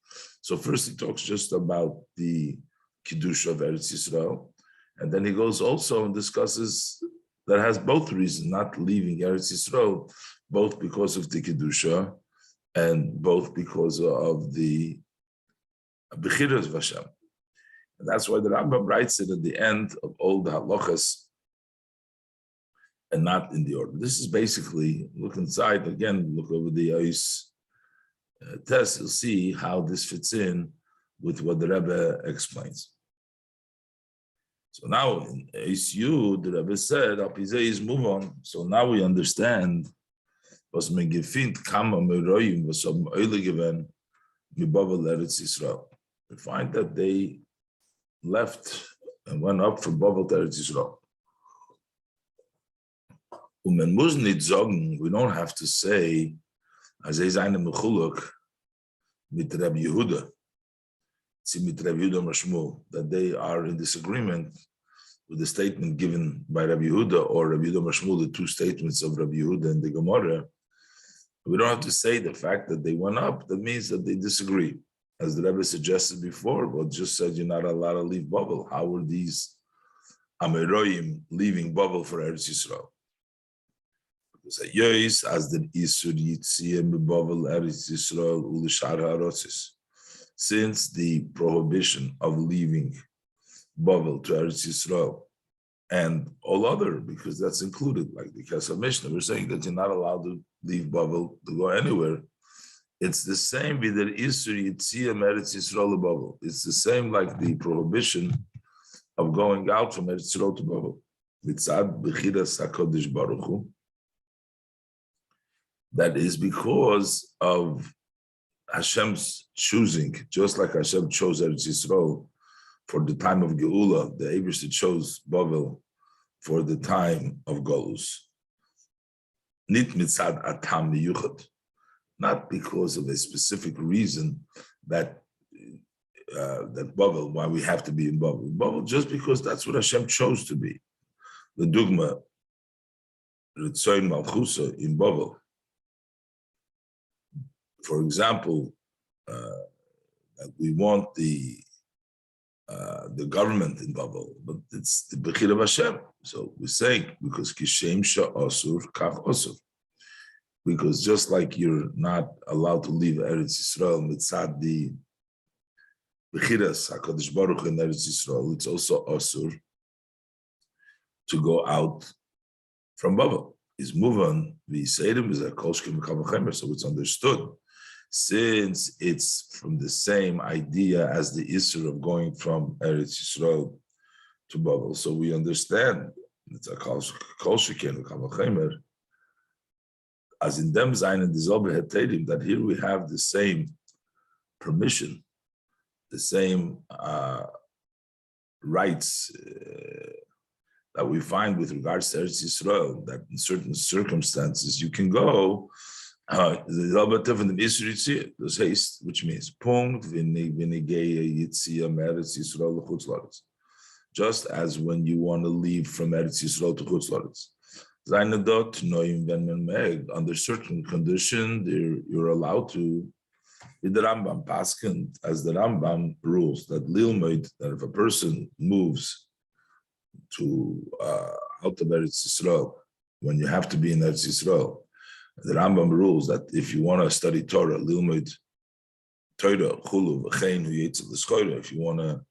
So first he talks just about the Kiddush of Eretz Yisrael, and then he goes also and discusses that has both reasons, not leaving Eretz Yisrael, both because of the Kiddusha and both because of the Bechiras of Hashem. And that's why the Rambam writes it at the end of all the halachas and not in the order. This is basically, look inside, again, look over the Ois test, you'll see how this fits in with what the Rebbe explains. So now in Ois Yud, the Rebbe said, Apizei is move on. So now we understand was man gefindt kam am Roim, was am Eule gewen, mit Babel Eretz Yisrael. We find that they left and went up from Babel to Eretz Yisrael. Man muss nicht sagen, we don't have to say, as eine Mechuluk mit Rabbi Yehuda, mit Rabbi Yehuda Mashmu, that they are in disagreement with the statement given by Rabbi Yehuda or Rabbi Yehuda Mashmu, the two statements of Rabbi Yehuda and the Gemara. We don't have to say the fact that they went up, that means that they disagree. As the Rebbe suggested before, but just said you're not allowed to leave Babel. How were these Ameroim leaving Babel for Eretz Yisrael? Because as the Isur Yitziyah Babel Eretz Yisrael Ulishar HaRotzis, since the prohibition of leaving Babel to Eretz Yisrael and all other, because that's included, like the Kesef Mishnah, we're saying that you're not allowed to leave Babel to go anywhere. It's the same with the Isur Yitziyah Eretz Yisrael Babel. It's the same like the prohibition of going out from Eretz Yisrael to Babel. Mitzad Bechiras HaKadosh Baruch Hu. That is because of Hashem's choosing, just like Hashem chose Eretz Yisrael for the time of Geula, the Eibishter chose Babel for the time of Golus. Nit mitzad atam miyuchad, not because of a specific reason that Babel, why we have to be in Babel. Babel just because that's what Hashem chose to be. The dogma, Ritzoin Malchusa in Babel. For example, that we want the government in Babel, but it's the Bechir of Hashem. So we say because Kishem Sha'asur Kach Asur. Because just like you're not allowed to leave Eretz Yisrael mitzad the Bechiras HaKadosh Baruch Hu in Eretz Yisrael, it's also Asur to go out from Babel. Is Muvan v'Yiseirim is a Kolshkim Kavachemer, so it's understood. Since it's from the same idea as the Isser of going from Eretz Yisrael to Babel, so we understand it's a Kolshkim Kavachemer. As in them Zayin and Dizober Heterim, that here we have the same permission, the same rights that we find with regards to Eretz Yisrael, that in certain circumstances you can go, which means Punkt just as when you want to leave from Eretz Yisrael to Chutz Laretz. Under certain condition, you're allowed to. With the Rambam Paskin, as the Rambam rules that Lilmoid, that if a person moves to out of Eretz Yisrael, when you have to be in Eretz Yisrael, the Rambam rules that if you want to study Torah, Lilmoid Torah, Chulu, V'chein, Hu Yetzel L'Schoira, if you want to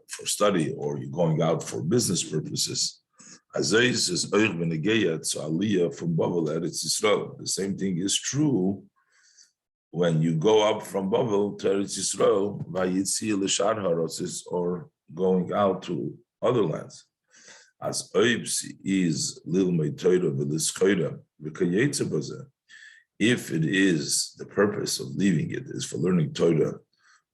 for study or you're going out for business purposes, Azay says Oich Benegeya to Aliyah from Babel Eretz Yisrael. The same thing is true when you go up from Babel to Eretz Yisrael, Vayitzi L'Shar Harosis, or going out to other lands. As Oibsi is Lil Meitoira V'Lischoira V'Kayetze Bazeh. If it is the purpose of leaving it is for learning Torah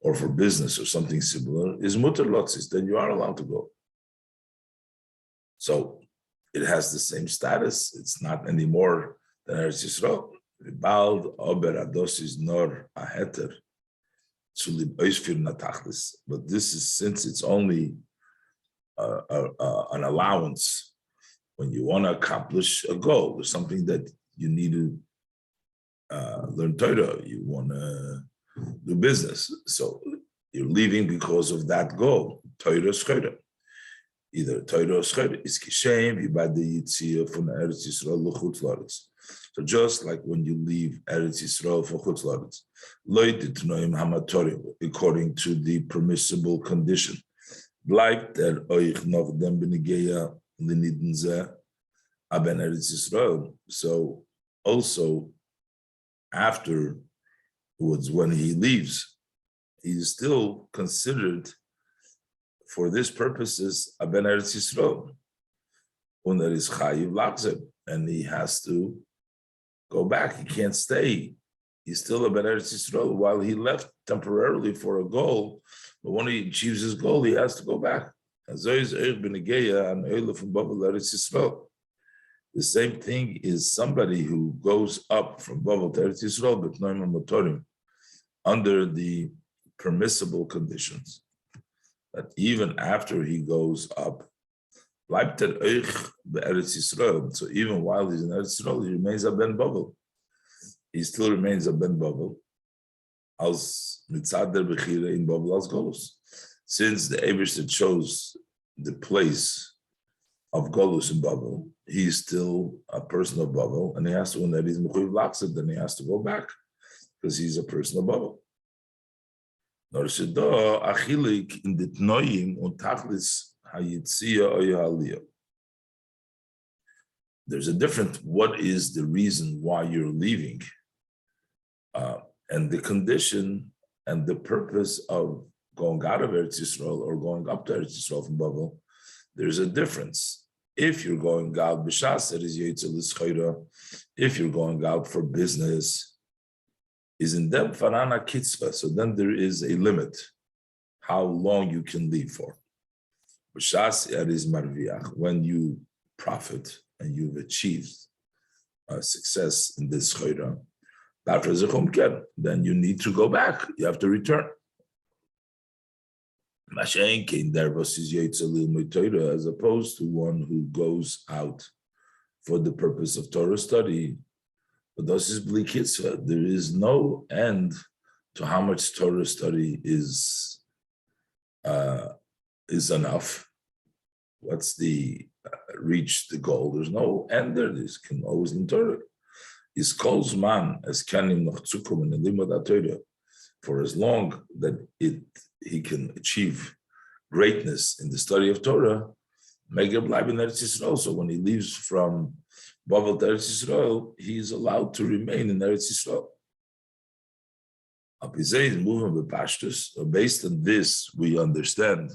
or for business or something similar, is Mutter Lotzis, then you are allowed to go. So it has the same status. It's not any more than Eretz Yisrael. Bald Ober Adosis Nor Aheter Sulib Oisfir Natachlis. But this is since it's only an allowance when you want to accomplish a goal or something that you need to learn Torah, you want to do business. So you're leaving because of that goal. Torah Schöre. Either Torah or Schöre is Kishem, Yibade Yitzia from Eretz Yisrael L'chutz La'aretz. So just like when you leave Eretz Yisrael for Chutz La'aretz, Lo Yitnoim Hamatorim, according to the permissible condition. Bleibt euch noch dem Benegeya L'niden Zeh Aben Eretz Yisrael. So also afterwards, when he leaves, he is still considered for this purposes Aben Eretz Yisrael. And there is Chayiv Lachzer, and he has to go back. He can't stay. He's still Aben Eretz Yisrael while he left temporarily for a goal. But when he achieves his goal, he has to go back. The same thing is somebody who goes up from Babel to Eretz Yisrael, but Noimah Motorim, under the permissible conditions. That even after he goes up, so even while he's in Eretz Yisrael, he remains a Ben Babel. He still remains a Ben Babel, as mitzad der bechira in Babel as Golus. Since the Eibishter chose the place of Golus in Babel, he's still a person of Babel, and he has to, when that is mechuyev lachzor, then he has to go back because he's a person of Babel. There's a different, what is the reason why you're leaving, and the condition and the purpose of going out of Eretz Yisrael or going up to Eretz Yisrael from Babel. There's a difference. If you're going out b'shas, it is yetzel l'schayra. If you're going out for business, is in them farana kitzva. So then there is a limit how long you can leave for. B'shas it is marviach, when you profit and you've achieved success in this chayra. Then you need to go back. You have to return. Masei as opposed to one who goes out for the purpose of Torah study. But this is bli kitzva. There is no end to how much Torah study is enough. What's the reach the goal? There's no end there. This can always in Torah. Is calls man as kanim noch zukum in the limud Torah, for as long that he can achieve greatness in the study of Torah. Meger bleiben in Eretz Yisrael. So when he leaves from Babel to Eretz Yisrael, he is allowed to remain in Eretz Yisrael. Based on this, we understand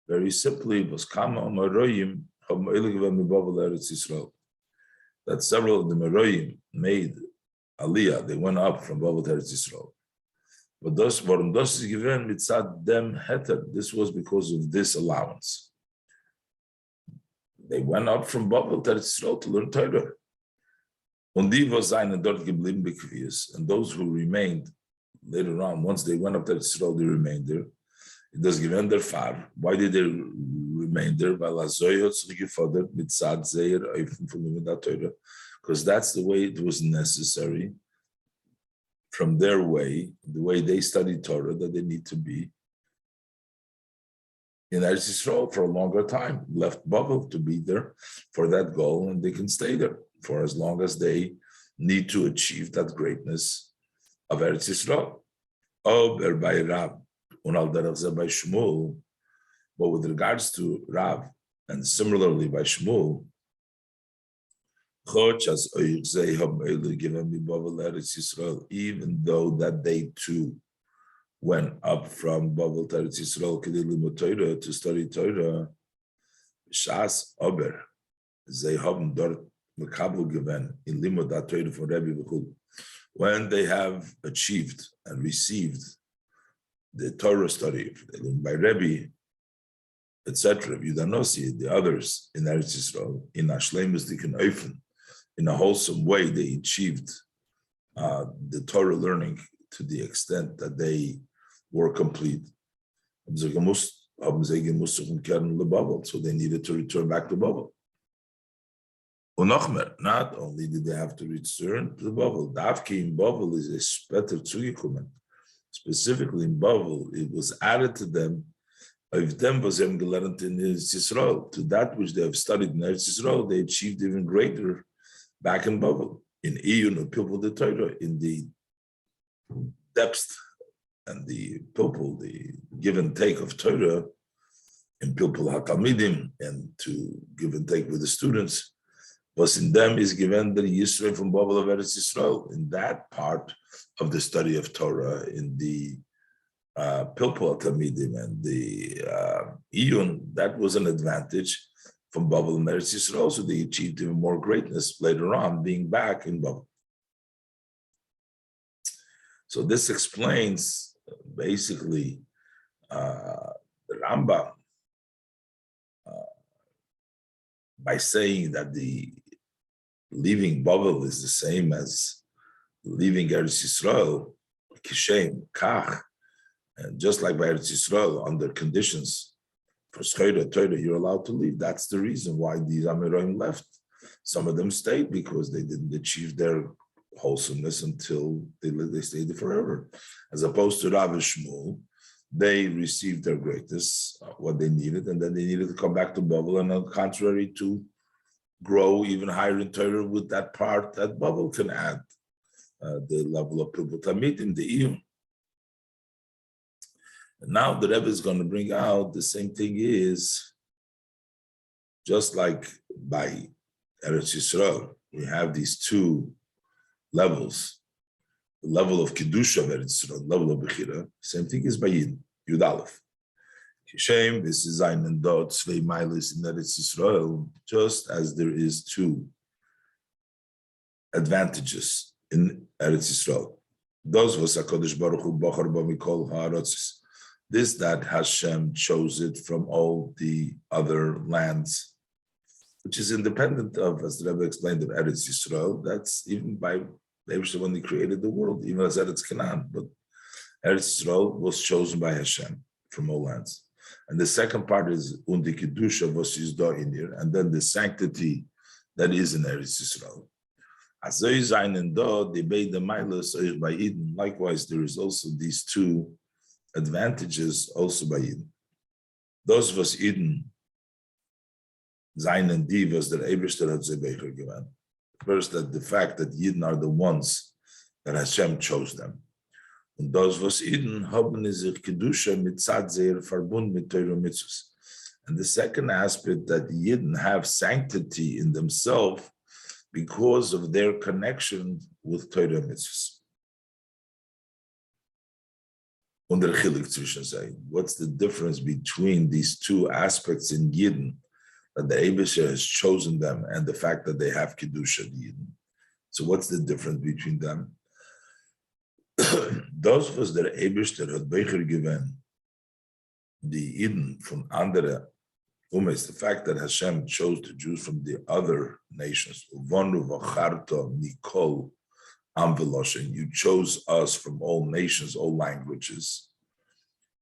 very simply was kama maroyim Eretz Yisrael, that several of the Meroyim made Aliyah, they went up from Babel to Eretz Yisrael. But this was because of this allowance. They went up from Babel to Eretz Yisrael to learn Torah. And those who remained later on, once they went up to Eretz Yisrael, they remained there. It does give them their far. Why did they remain there? Because that's the way it was necessary from their way, the way they studied Torah, that they need to be in Eretz Yisrael for a longer time, left Babel to be there for that goal, and they can stay there for as long as they need to achieve that greatness of Eretz Yisrael. By Rav, but with regards to Rav And similarly by Shmuel, even though that they too went up from Bavel to Eretz Yisrael to study Torah, Shas Aber, they haben dort Makabel given in Limud Torah for Rebbe V'chul. When they have achieved and received the Torah study by Rebbe, etc., Yudanosi, the others in Eretz Yisrael, in Ashlemus Dikin Eufen, in a wholesome way, they achieved the Torah learning to the extent that they were complete. So they needed to return back to Babel. Not only did they have to return to Babel, Davki in Babel is a better zugekommen. Specifically in Babel, it was added to them. If them was gelernt in Israel, to that which they have studied in Israel, they achieved even greater back in Babel. In Iyun, people the Torah, in the depth and the people, the give and take of Torah, in people HaTalmidim, and to give and take with the students, was in them is given the Yisrael from Babel of Eretz Yisrael, in that part of the study of Torah, in the Pilpul Talmidim and the Iyun, that was an advantage from Babel and Eretz Yisrael, so they achieved even more greatness later on, being back in Babel. So this explains basically the Rambam by saying that the leaving Babel is the same as leaving Eretz Yisrael, Kishem, Kach, and just like by Eretz Yisrael, under conditions for Schreira, Torah, you're allowed to leave. That's the reason why these Amiroim left. Some of them stayed because they didn't achieve their wholesomeness until they stayed there forever. As opposed to Rav and Shmuel, they received their greatness, what they needed, and then they needed to come back to Babel, and on the contrary, to grow even higher in Torah with that part that Babel can add, the level of Pilpul Talmidim, the Iyun. And now the Rebbe is going to bring out the same thing is, just like by Eretz Yisrael, we have these two levels, the level of Kedusha of Eretz Yisrael, level of Bechira, same thing is by Yud Aleph. Kishem, this is ein and dot, Tzvei Mailis in Eretz Yisrael, just as there is two advantages in Eretz Yisrael. Those was HaKadosh Baruch Hu Bachar B'Mikol Ha'arotzis. This that Hashem chose it from all the other lands, which is independent of, as the Rebbe explained, of Eretz Yisrael. That's even by when he created the world, even as Eretz Canaan. But Eretz Yisrael was chosen by Hashem from all lands. And the second part is Undi Kedusha was Yizda in here, and then the sanctity that is in Eretz Yisrael. Azoy Zayin and Do, they made the Milas by Eden. Likewise, there is also these two advantages also by Eden. Those was Eden, Zayin and Di was der Eberster hat Zebecher given. First, that the fact that Eden are the ones that Hashem chose them. Und those was Eden haben sich Kedusha mitzad zeir verbund mit Torah mitzvos. And the second aspect, that Eden have sanctity in themselves because of their connection with Torah mitzvos. What's the difference between these two aspects in Yidden, that the Eibusher has chosen them, and the fact that they have Kedusha Yidden? So what's the difference between them? Those was der Eibusher had Becher given the Yidden from andere Umes, the fact that Hashem chose the Jews from the other nations. Uvonu v'charta mikol Amveloshen, you chose us from all nations, all languages.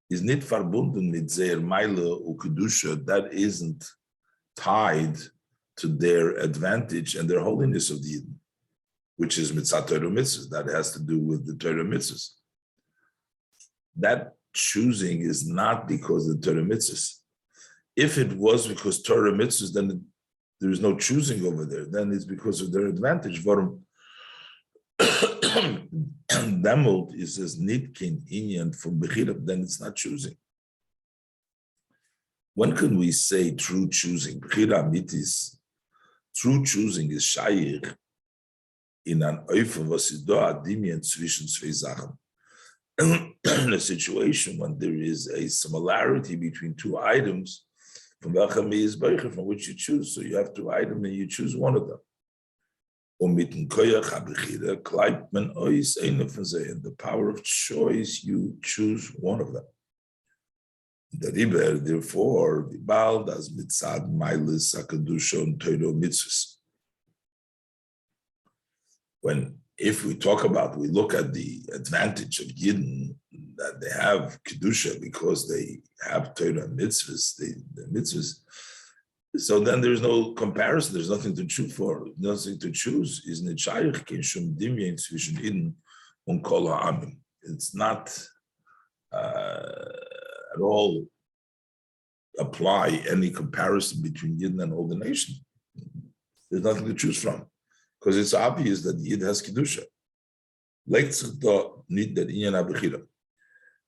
Is nit verbunden mit zeir Meile u Kedusha, that isn't tied to their advantage and their holiness of the Eden, which is mitzvah Torah mitzvahs, that has to do with the Torah mitzvahs. That choosing is not because of the Torah mitzvahs. If it was because Torah mitzvahs, then there is no choosing over there. Then it's because of their advantage. Demult is as nitkin inyan from bechira, then it's not choosing. When can we say true choosing? Bechira mitis, true choosing is shaykh in an Eufen, was is da adimien zwischen zwei Sachen. In a situation when there is a similarity between two items, from which you choose. So you have two items and you choose one of them. And the power of choice, you choose one of them. The river, therefore, the Baal does mitzad mailis akadusha and teiro mitzvahs. If we look at the advantage of Yidden, that they have kedusha because they have Torah and mitzvahs, the mitzvahs. So then there's no comparison. There's nothing to choose for. Nothing to choose. Isn't it shaykh kein shum dimyan zwischen Yidden und kol ha'amim? It's not at all apply any comparison between Yidden and all the nation. There's nothing to choose from, because it's obvious that Yid has kedusha.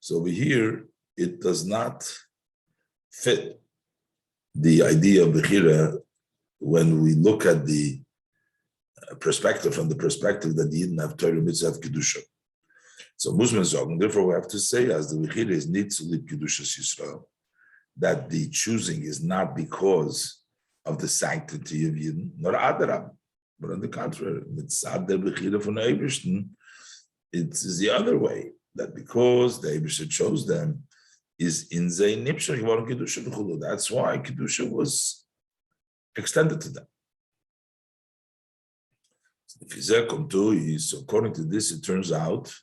So over here, it does not fit the idea of bechira when we look at the perspective, from the perspective that the Yidden have Torah mitzvah have kedusha. So Muslims sagen, therefore we have to say, as the bechira is nitzulip kedusha Yisrael, that the choosing is not because of the sanctity of Yidden, nor adarab, but on the contrary, mitzad der bechira von Eibishten, it's the other way, that because the Eibishter chose them, is in Zay Nipshach Yvaron Kedusha B'chulu. That's why Kedusha was extended to them. So according to this, it turns out,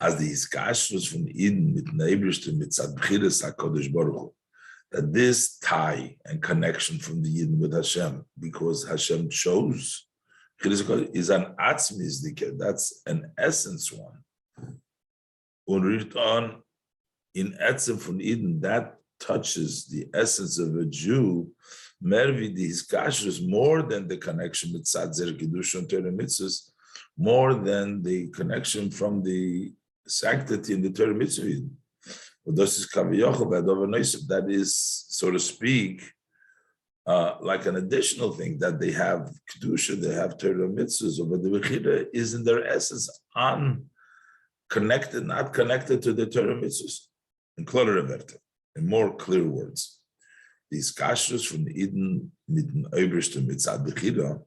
as the Hiskashrus from Eden mit Eibishter mitzad b'chiras HaKadosh Baruch Hu, that this tie and connection from the Yidden with Hashem, because Hashem chose, is an atzmizdike, that's an essence one. On in etzem von Eden, that touches the essence of a Jew, mervi the hiskashrus, more than the connection with tzadzer kedusha and Torah mitzvahs, more than the connection from the sanctity in the Torah mitzvah. That is, so to speak, like an additional thing, that they have kedusha, they have Torah mitzvahs, but the bechira is in their essence unconnected, not connected to the Torah mitzvahs. In more clear words, these kashrus from Eden mit den Obersten mitzad bechira,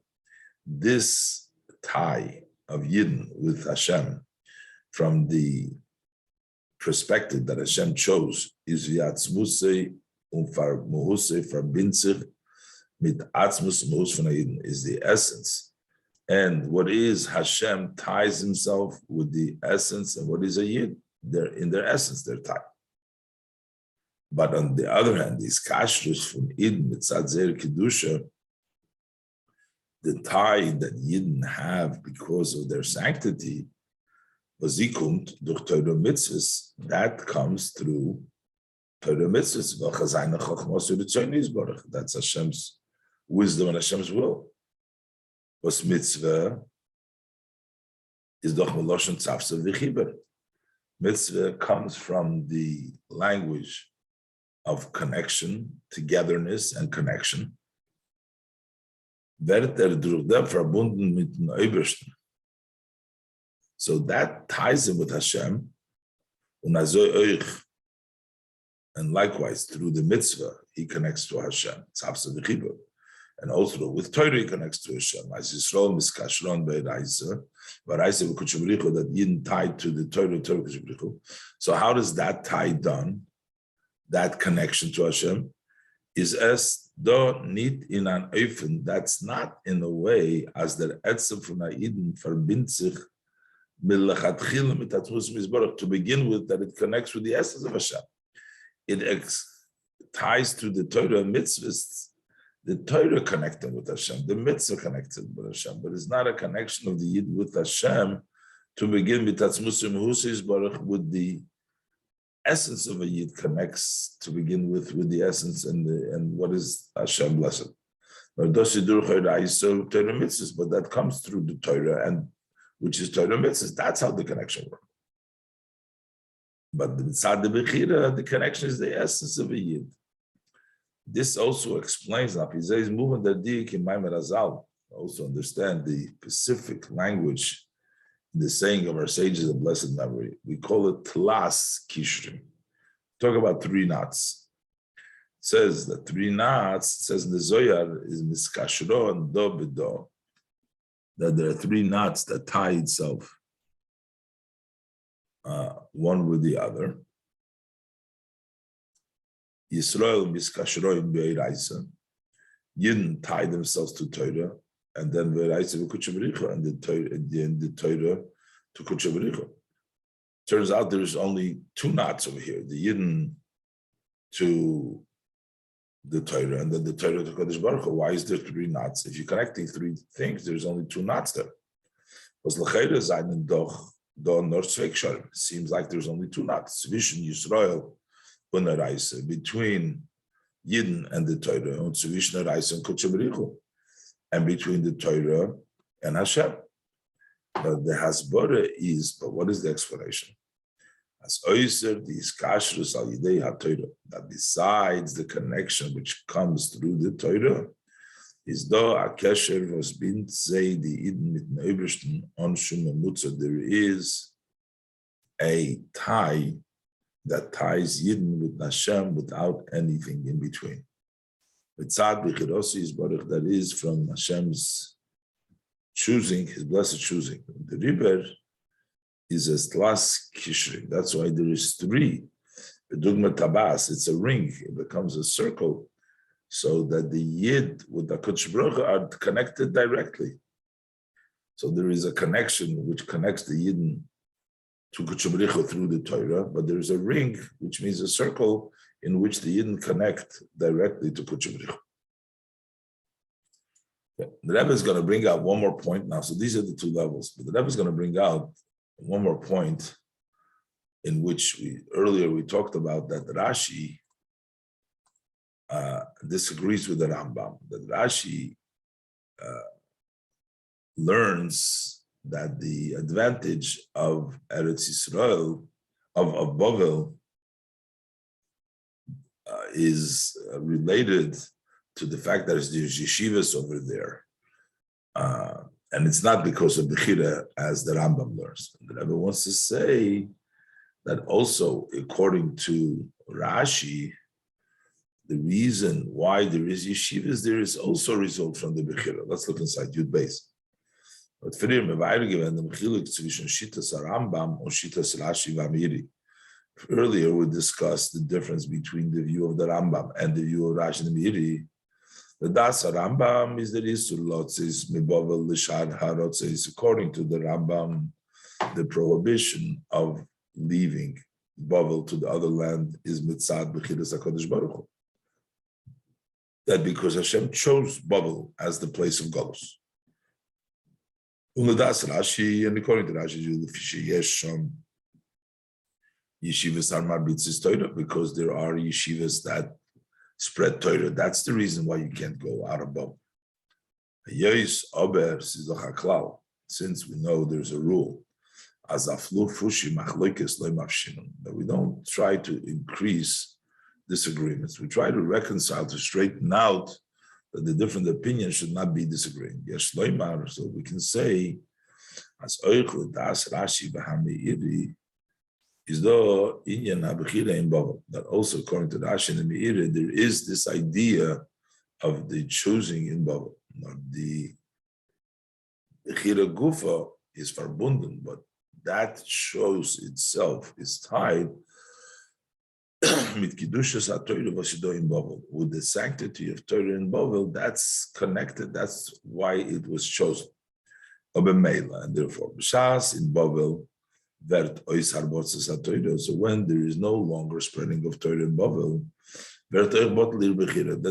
this tie of Yidden with Hashem from the perspective that Hashem chose is v'atzmusei muhusei verbinzich mit atzmus muhus von Yidden, is the essence. And what is Hashem ties himself with the essence, and what is a Yid? They're in their essence, they're tied. But on the other hand, these kashrus from Eden mitzad zer kedusha, the tie that Yidden have because of their sanctity, vazikumt durch Torah mitzvahs, that comes through Torah mitzvahs. That's Hashem's wisdom and Hashem's will. Was mitzvah is doch meloshen tzavsa v'chiber. Mitzvah comes from the language of connection, togetherness, and connection. So that ties him with Hashem, and likewise through the mitzvah he connects to Hashem. And also with Torah he connects to Hashem. As Yisrael miskashron be'raisa, v'raisa v'kutshabrichu, that Yidden tied to the Torah kutshabrichu. So how does that tie done? That connection to Hashem is as though need in an ofen, that's not in a way as der etzem von Eden verbindt sich milachatchila mit atmus mizborach, to begin with, that it connects with the essence of Hashem. It ties to the Torah mitzvahs, the Torah connected with Hashem, the mitzvah connected with Hashem, but it's not a connection of the Yid with Hashem to begin with atmus mizborach, with the essence of a Yid connects to begin with the essence and what is Hashem blessed. But that comes through the Torah, and which is Torah mitzvahs. That's how the connection works. But the mitzad the bechira, the connection is the essence of a Yid. this also explains now. Is moving the dik in Maimer Azal. Also understand the specific language in the saying of our sages of blessed memory. We call it tlas kishrim. Talk about 3 knots. It says that 3 knots, it says in the Zohar, is miskashro and do bedo. That there are 3 knots that tie itself one with the other. Yisrael miskashroim be'iraisa. Yidden tie themselves to Torah, and then be'iraisa v'kutshavricha, and the Torah to kutshavricha. Turns out there's only 2 knots over here: the Yidden to the Torah, and then the Torah to Kodesh Baruch Hu. Why is there 3 knots? If you're connecting 3 things, there's only 2 knots there. Seems like there's only 2 knots. Zwischen Yisrael und Reise, between Yidden and the Torah, und zwischen Reise and Kodesh Baruch Hu, and between the Torah and Hashem. But the Hasbara is, but what is the explanation? As Oyser, the Iskashrus al Yidei HaTorah, that besides the connection which comes through the Torah, is do a kesher was bin zei the Eden mit Neubrischten on Shum Mutzer. There is a tie that ties Yidden with Hashem without anything in between. Mitzad b'chirosi is baruch, that is from Hashem's choosing, His blessed choosing. The river is a tlas kishri. That's why there is 3. The dugma tabas, it's a ring. It becomes a circle, so that the Yid with the Kodesh Baruch Hu are connected directly. So there is a connection which connects the Yidden to Kodesh Baruch Hu through the Torah, but there is a ring, which means a circle, in which the Yidden connect directly to Kodesh Baruch Hu. The Rebbe is going to bring out one more point now. So these are the 2 levels, but the Rebbe is going to bring out one more point, in which earlier we talked about that Rashi disagrees with the Rambam. That Rashi learns that the advantage of Eretz Yisrael, of Bavel, is related to the fact that there's yeshivas over there. And it's not because of Bechira, as the Rambam learns. The Rebbe wants to say that also, according to Rashi, the reason why there is yeshivas, there is also a result from the Bechira. Let's look inside Yud Beis. But for the Mechiluk zwischen Shitas Rambam or Shitas Rashi v'Amiri. Earlier we discussed the difference between the view of the Rambam and the view of Rashi and Amiri. The Das Rambam is the Isur Lotzis Mibovel Lishad Harotzis. According to the Rambam, the prohibition of leaving Bavel to the other land is Mitzad B'chiras HaKadosh Baruch Hu. That because Hashem chose Bavel as the place of Galus. Unadas Rashi, and according to Rashi, yeshivas are marbitzis Torah, because there are yeshivas that spread Torah. That's the reason why you can't go out of Bavel. Since we know there's a rule, that we don't try to increase disagreements. We try to reconcile, to straighten out that the different opinions should not be disagreeing. So we can say, as Rashi is though Inyan Habechira in Bavel, that also according to Rashi and Meiri, there is this idea of the choosing in Bavel. The Bechira Gufa is verbunden, but that shows itself is tied with Kedushas HaTorah Vasido in Bavel, with the sanctity of Torah in Bavel. That's connected. That's why it was chosen. And therefore, B'shas in Bavel, so when there is no longer spreading of Torah in Bavel, then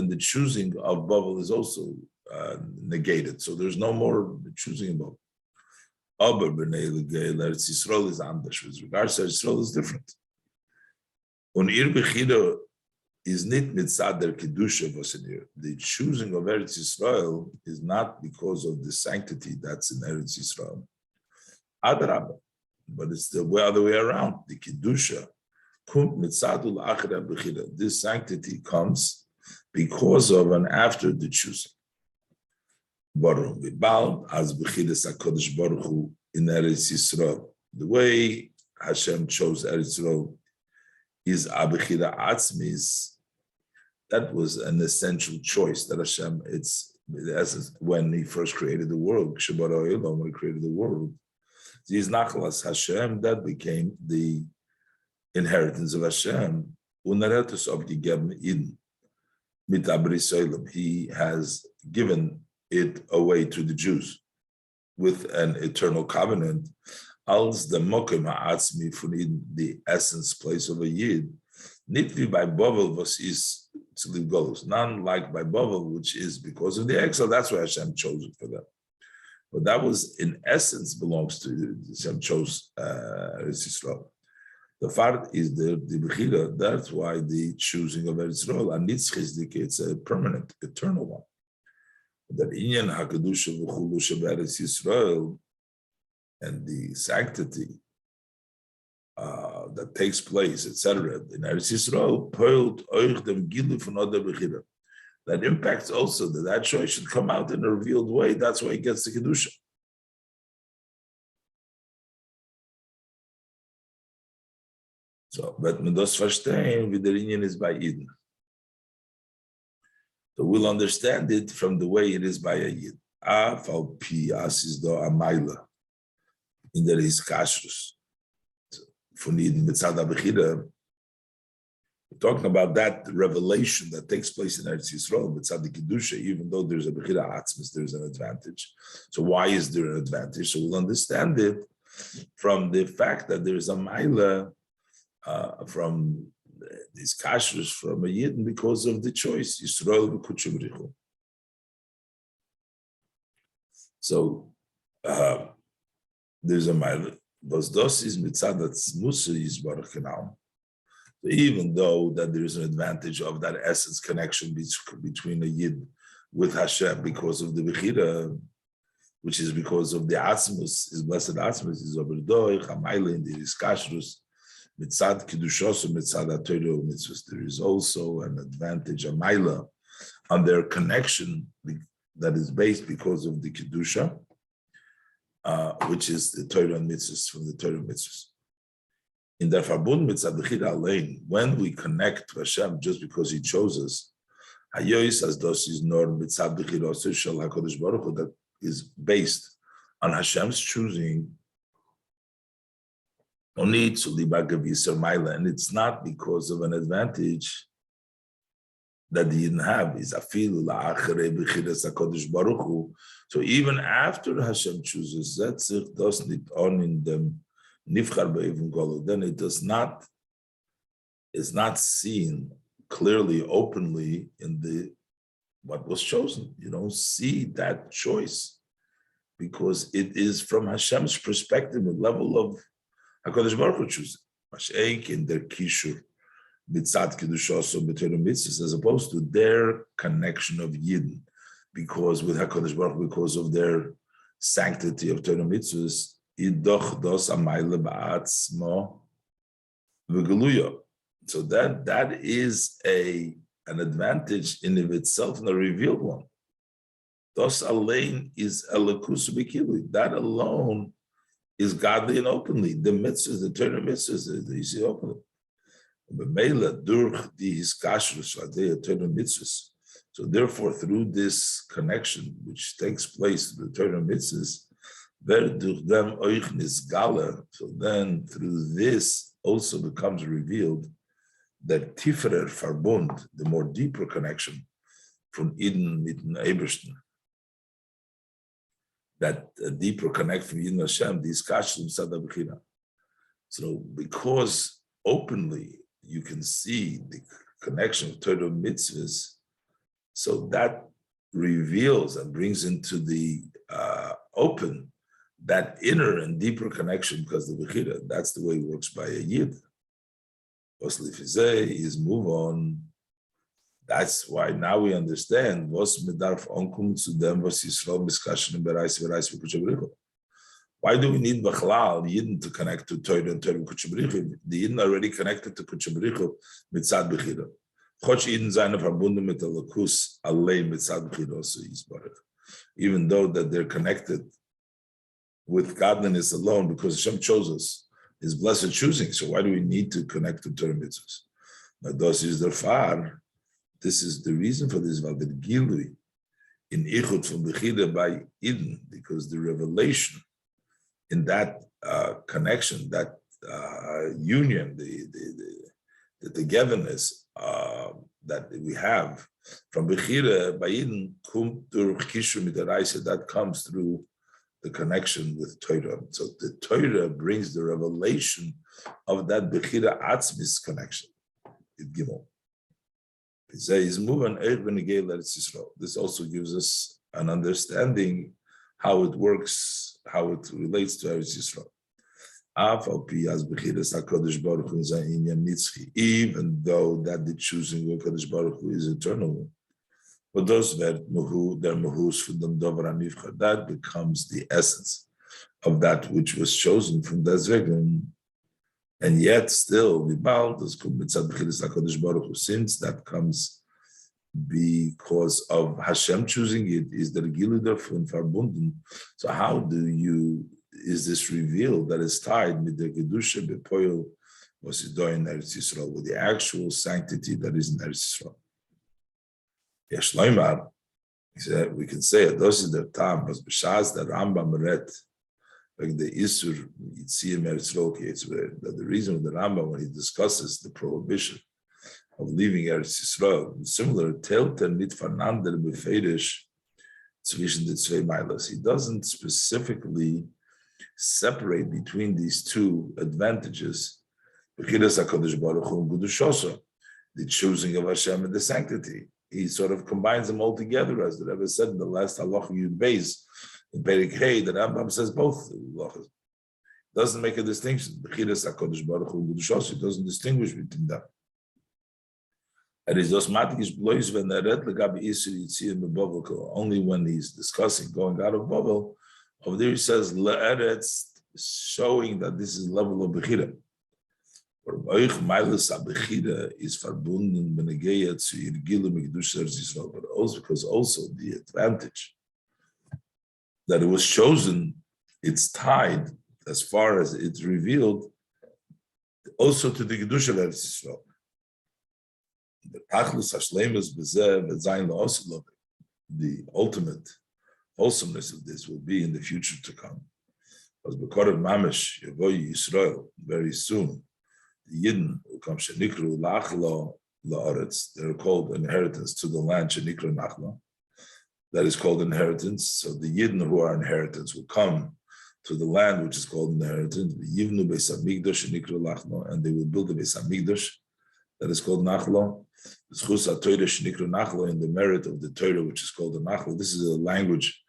the choosing of Bavel is also negated. So there's no more choosing in Bavel. Eretz Yisrael is anders. With regards to Yisrael, is different. Is not mitzad der kedusha v'senir. The choosing of Eretz Yisrael is not because of the sanctity that's in Eretz Yisrael. Adarabah, but it's the other way around. The kedusha kumt mitzadul achra b'chira. This sanctity comes because of and after the choosing. Baruch Vibal as Bechidas HaKadosh Baruch Hu in Eretz Yisrael. The way Hashem chose Eretz Yisrael is Abechida Atzmis. That was an essential choice that Hashem, it's as when he first created the world, when he created the world, these Nachlas Hashem, that became the inheritance of Hashem. He has given it away to the Jews with an eternal covenant. Als the mokem ha'atzmi from the essence place of a yid, nitvi by Bavel was is to live goals, none like by Bavel, which is because of the exile. That's why Hashem chose it for them. But that was in essence belongs to Hashem chose Eretz Yisrael. The fact is the bechira. That's why the choosing of Eretz Yisrael and nitzchizdik, it's a permanent, eternal one. That inyan hakadusha v'chulu sheberetz Yisrael and the sanctity that takes place, etc. in Eretz Yisrael, that impacts also that choice should come out in a revealed way. That's why he gets the kedusha. So, but man das verstehen, wie der Inyan is by Eden. So we'll understand it from the way it is by a Yid. Afal pi asis do amayla in der is kashrus. Von Eden mitzad abechira. We're talking about that revelation that takes place in Eretz Yisrael, mitzad the kedusha. Even though there's a bechira atzmis, there's an advantage. So why is there an advantage? So we'll understand it from the fact that there's a maila from these kashrus from a Yidden because of the choice Yisrael v'kutshem richu. So there's a maila. Was is mitzad Masei is baruch now. Even though that there is an advantage of that essence connection between a Yid with Hashem because of the bechira, which is because of the atzmus, his blessed atzmus is over doich hamayla in the kashrus mitzad kedushos mitzad ha'torah mitzvos. There is also an advantage, a maila, on their connection that is based because of the kedusha. Which is the Torah and mitzvahs from the Torah and mitzvahs. In der Verbund mitzad bechira allein, when we connect to Hashem just because He chose us, hayois as dos is nor mitzad bechira shel HaKadosh Baruch Hu, that is based on Hashem's choosing. Only to libagav yisrael maila, and it's not because of an advantage that they didn't have. Is afilu la'acharei b'chiras HaKadosh Baruch Hu. So even after Hashem chooses, Zetzich does not on in them nifchar be'evim golo. Then it does not, is not seen clearly, openly in the what was chosen. You don't see that choice because it is from Hashem's perspective, the level of HaKadosh Baruch Hu choosing. Masei in their kishur. Mitzad kedushos b'torah mitzvahs, as opposed to their connection of Yidden, because with Hakadosh Baruch Hu, because of their sanctity of Torah mitzvahs, idoch dos amayla ba'atzmo v'geluya. So that is an advantage in of itself, and a revealed one. Dos alein is elokus b'kilu. That alone is godly and openly. The mitzvahs, the Torah mitzvahs, you see openly. So therefore, through this connection, which takes place through the Torah mitzvahs, so then through this also becomes revealed that Tiferet Verbund, the more deeper connection from Eden mit Ebersten, that deeper connection from Eden Hashem, these Kashlim Sada Bechina. So because openly you can see the connection of Torah mitzvahs, so that reveals and brings into the open that inner and deeper connection, because the Bechira, that's the way it works by a Yid. Is move on. That's why now we understand was medarf onkum zu dem was Yisrael miskashen in bereis v'kutshabrichu. Why do we need Bechlal Yidden to connect to Torah and Torah Kutshabrichu? The Yidden already connected to Kutshabrichu mitzad Bechira. Even though that they're connected with godliness alone, because Hashem chose us, His blessed choosing. So why do we need to connect to Torah mitzvahs? Now, this is the reason for this. In Ichud from Bechira by Eden, because the revelation in that connection, that union, the togetherness that we have from Bechira by Eden, that comes through the connection with Torah. So the Torah brings the revelation of that Bechira Atzmis connection. This also gives us an understanding how it works, how it relates to Eretz Yisrael. Even though that the choosing of Kadosh Baruch Hu is eternal, but those that becomes the essence of that which was chosen from the Zvegin. And yet still, since that comes because of Hashem choosing it, is the Regilida von Verbunden. So how is this revealed that is tied with the Gedusha Bepoil was in Eretz Yisrael, with the actual sanctity that is in Eretz Yisrael? Yeshloimar, we can say, those is the time, but B'shaz the Rambam read, like the Isur Yitziyim Eretz Yisrael, that the reason the Rambam, when he discusses the prohibition of leaving Eretz Yisrael, similar Telter nit vanander befeirish zwischen the zwei Meilas. He doesn't specifically separate between these two advantages, the choosing of Hashem and the sanctity. He sort of combines them all together, as the Rebbe said in the last halacha Yud Beis. In Perek Hey, the Rambam says both halachas. Doesn't make a distinction. It doesn't distinguish between them. And it's only when he's discussing going out of Babel, over there he says Le'eretz, showing that this is level of Bechira. For euch Meiles Bechira is verbunden benegeya zu Irgile Mikdusha Yisrael, but also because also the advantage that it was chosen, it's tied as far as it's revealed also to the Kedusha of Yisrael. The ultimate wholesomeness of this will be in the future to come. As Bekor of Mamish, Yavoy Yisrael, very soon, the Yidden will come, Shenikru Lachlo La'aretz, they're called inheritance to the land, Shenikru Nachlo. That is called inheritance. So the Yidden who are inheritance will come to the land which is called inheritance. Yivnu Beis Hamikdash Shenikru Lachlo, and they will build the Beis Hamikdash that is called Nachlo. In the merit of the Torah, which is called the Nachlo. This is a language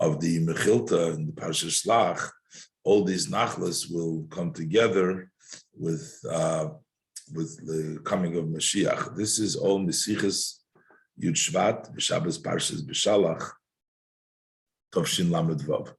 of the Mechilta and the Parsha Shlach. All these Nachlas will come together with the coming of Mashiach. This is all Mesiches Yud Shvat, Shabbos Parshas B'Shalach, Tovshin Lamed Vav.